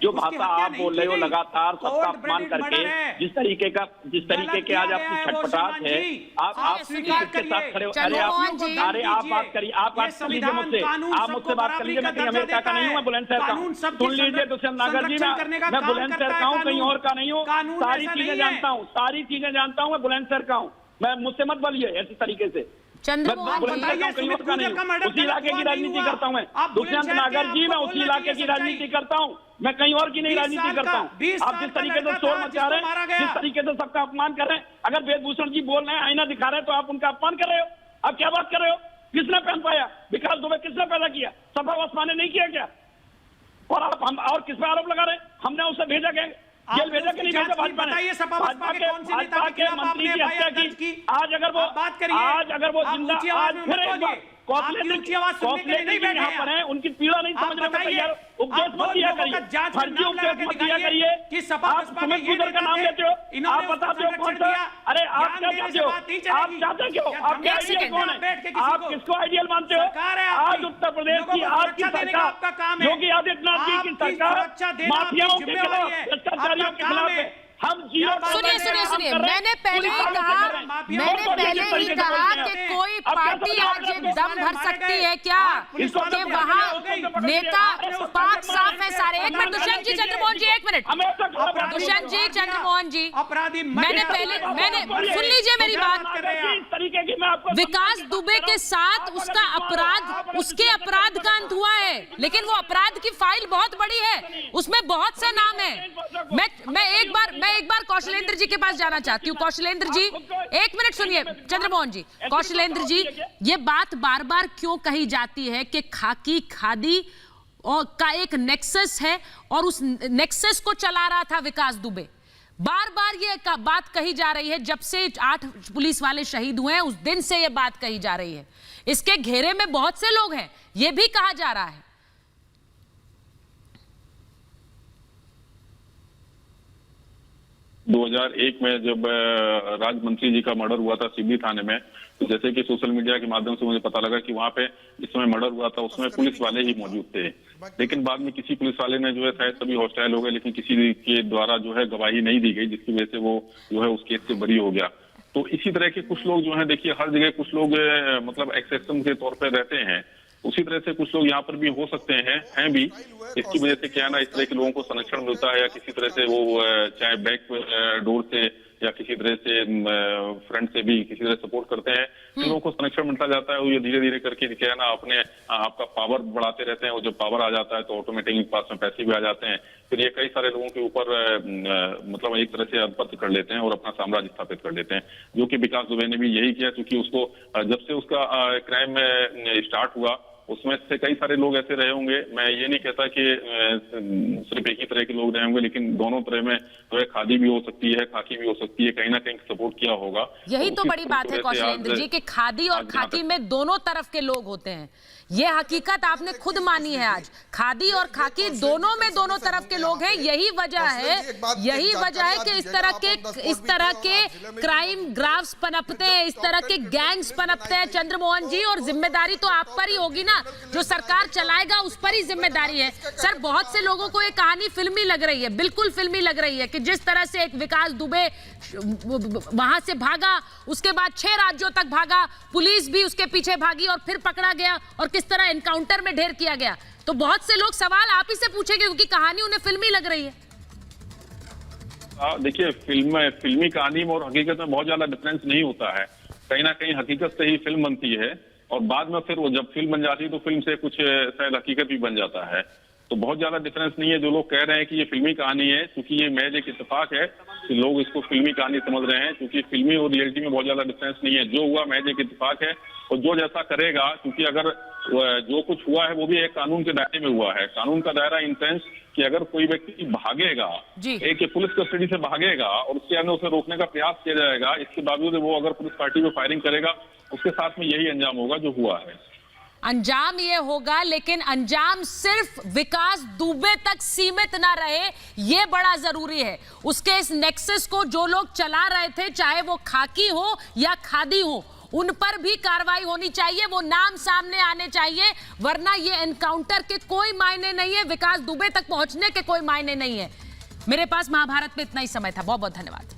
जो भाषा आप बोल रहे हो लगातार सबका अपमान करके, जिस तरीके के आज आपकी छटपटाहट है, आप किसके साथ खड़े हो? अरे आप बात करिए, आप बात कर लीजिए मुझसे, आप मुझसे बात कर लीजिए। मैं कहीं अमेरिका का नहीं हूँ, मैं बुलंदशहर का हूँ। सुन लीजिए दुष्यंत नागर जी, मैं बुलंदशहर का हूँ, कहीं और का नहीं हूँ। सारी चीजें जानता हूँ, सारी चीजें जानता हूँ, मैं बुलंदशहर का हूँ। मैं मुझसे मत बोलिए ऐसे तरीके से। उसी इलाके की राजनीति करता हूँ मैं, दुष्यंत नागर जी, मैं उसी इलाके की राजनीति करता हूँ, मैं कहीं और की नहीं राजनीति करता हूँ। आप जिस तरीके से शोर मचा रहे हैं, जिस तरीके से सबका अपमान कर रहे हैं, अगर वेदभूषण जी बोल रहे हैं, आईना दिखा रहे हैं, तो आप उनका अपमान कर रहे हो। आप क्या बात कर रहे हो? किसने पहन पाया? विकास दुबे किसने पैदा किया? सभा वस्मा ने नहीं किया क्या? और आप हम और किस पर आरोप लगा रहे हैं? हमने उसे भेजा गया, जेल भेजा कि नहीं भेजा? भाजपा ने, भाजपा के मंत्री की हत्या की। आज अगर वो जिंदा, आज फिर एक बार कौशलेंद्र जी यहाँ पर हैं, उनकी पीड़ा नहीं समझने को तैयार। उपदेश मत दिया करिए, फर्जी उपदेश मत दिया करिए। आप सुमित गुजर का नाम लेते हो, आप बताते हो कौन सा? अरे आप क्या चाहते हो? आप चाहते क्यों? आपके आइडियल कौन है? आप किसको आइडियल मानते हो? आज उत्तर प्रदेश की आपकी सरकार, योगी आदित्यनाथ जी की सरकार माफियाओं के खिलाफ, भ्रष्टाचारियों के खिलाफ है। हम सुनिए, मैंने पहले ही कहा कि कोई पार्टी आज दम भर सकती है क्या कि वहाँ नेता पाक साफ है सारे? एक मिनट दुष्यंत जी, चंद्रमोहन जी, एक मिनट दुष्यंत जी, चंद्रमोहन जी, मैंने सुन लीजिए मेरी बात। विकास दुबे के साथ उसके अपराध का अंत हुआ है, लेकिन वो अपराध की फाइल बहुत बड़ी है, उसमें बहुत से नाम है। मैं एक बार कौशलेंद्र जी के पास जाना चाहती हूँ। कौशलेंद्र जी, एक मिनट सुनिए। चंद्रमोहन जी, कौशलेंद्र जी, ये बात बार बार क्यों कही जाती है कि खाकी खादी और का एक नेक्सस है और उस नेक्सस को चला रहा था विकास दुबे? बार बार ये बात कही जा रही है, जब से 8 पुलिस वाले शहीद हुए हैं उस दिन से ये बात कही जा रही है। इसके घेरे में बहुत से लोग हैं, ये भी कहा जा रहा है। 2001 में जब राजमंत्री जी का मर्डर हुआ था सिवनी थाने में, तो जैसे कि सोशल मीडिया के माध्यम से मुझे पता लगा कि वहां पे जिस समय मर्डर हुआ था उसमें पुलिस वाले ही मौजूद थे, लेकिन बाद में किसी पुलिस वाले ने जो है शायद सभी हॉस्टाइल हो गए, लेकिन किसी के द्वारा जो है गवाही नहीं दी गई, जिसकी वजह से वो जो है उस केस से बरी हो गया। तो इसी तरह के कुछ लोग जो है, देखिए हर जगह कुछ लोग मतलब एक्सेप्शन के तौर पर रहते हैं, उसी तरह से कुछ लोग यहाँ पर भी हो सकते हैं भी। इसकी वजह से क्या है ना, इस तरह के लोगों को संरक्षण मिलता है, या किसी तरह से वो चाहे बैक डोर से या किसी तरह से फ्रंट से भी किसी तरह सपोर्ट करते हैं, इन लोगों को संरक्षण मिलता जाता है। वो ये धीरे धीरे करके क्या है ना, अपने आपका पावर बढ़ाते रहते हैं, और जब पावर आ जाता है तो ऑटोमेटिकली पास में पैसे भी आ जाते हैं, फिर ये कई सारे लोगों के ऊपर मतलब एक तरह से अधिपत्य कर लेते हैं और अपना साम्राज्य स्थापित कर लेते हैं, जो कि विकास दुबे ने भी यही किया। क्योंकि उसको जब से उसका क्राइम स्टार्ट हुआ उसमें से कई सारे लोग ऐसे रहे होंगे, मैं ये नहीं कहता कि सिर्फ एक ही तरह के लोग रहे होंगे, लेकिन दोनों तरह में जो है खादी भी हो सकती है, खाकी भी हो सकती है, कहीं ना कहीं सपोर्ट किया होगा। यही तो बड़ी बात है कौशलेंद्र जी कि खादी और खाकी में दोनों तरफ के लोग होते हैं। ये हकीकत आपने खुद मानी है आज, खादी और खाकी दोनों में दोनों तरफ के लोग हैं। यही वजह है कि इस तरह के क्राइम ग्राफ्स पनपते हैं, इस तरह के गैंग्स पनपते हैं चंद्रमोहन जी। और जिम्मेदारी तो आप पर ही होगी ना, जो सरकार चलाएगा उस पर ही जिम्मेदारी है। सर, बहुत से लोगों को ये कहानी फिल्मी लग रही है, बिल्कुल फिल्मी लग रही है कि जिस तरह से एक विकास दुबे वहां से भागा, उसके बाद 6 राज्यों तक भागा, पुलिस भी उसके पीछे भागी और फिर पकड़ा गया, और किस तरह एनकाउंटर में ढेर किया गया। तो बहुत से लोग सवाल आप ही से पूछेंगे क्योंकि कहानी उन्हें फिल्मी लग रही है। देखिए, फिल्मी कहानी में और हकीकत में बहुत ज्यादा डिफरेंस नहीं होता है। कहीं ना कहीं हकीकत से ही फिल्म बनती है, और बाद में फिर वो जब फिल्म बन जाती है तो फिल्म से कुछ शायद हकीकत भी बन जाता है। तो बहुत ज्यादा डिफरेंस नहीं है। जो लोग कह रहे हैं कि ये फिल्मी कहानी है, क्योंकि ये महज एक इत्तेफाक है कि लोग इसको फिल्मी कहानी समझ रहे हैं, क्योंकि फिल्मी और रियलिटी में बहुत ज्यादा डिफरेंस नहीं है। जो हुआ महज एक इत्तेफाक है, और जो जैसा करेगा, क्योंकि अगर जो कुछ हुआ है वो भी एक कानून के दायरे में हुआ है। कानून का दायरा इन सेंस कि अगर कोई व्यक्ति भागेगा, एक पुलिस कस्टडी से भागेगा और उसके अंदर उसे रोकने का प्रयास किया जाएगा, इसके बावजूद वो अगर पुलिस पार्टी को फायरिंग करेगा, उसके साथ में यही अंजाम होगा जो हुआ है। अंजाम ये होगा, लेकिन अंजाम सिर्फ विकास दुबे तक सीमित ना रहे, ये बड़ा जरूरी है। उसके इस नेक्सस को जो लोग चला रहे थे, चाहे वो खाकी हो या खादी हो, उन पर भी कार्रवाई होनी चाहिए, वो नाम सामने आने चाहिए, वरना ये एनकाउंटर के कोई मायने नहीं है, विकास दुबे तक पहुंचने के कोई मायने नहीं है। मेरे पास महाभारत में इतना ही समय था। बहुत बहुत धन्यवाद।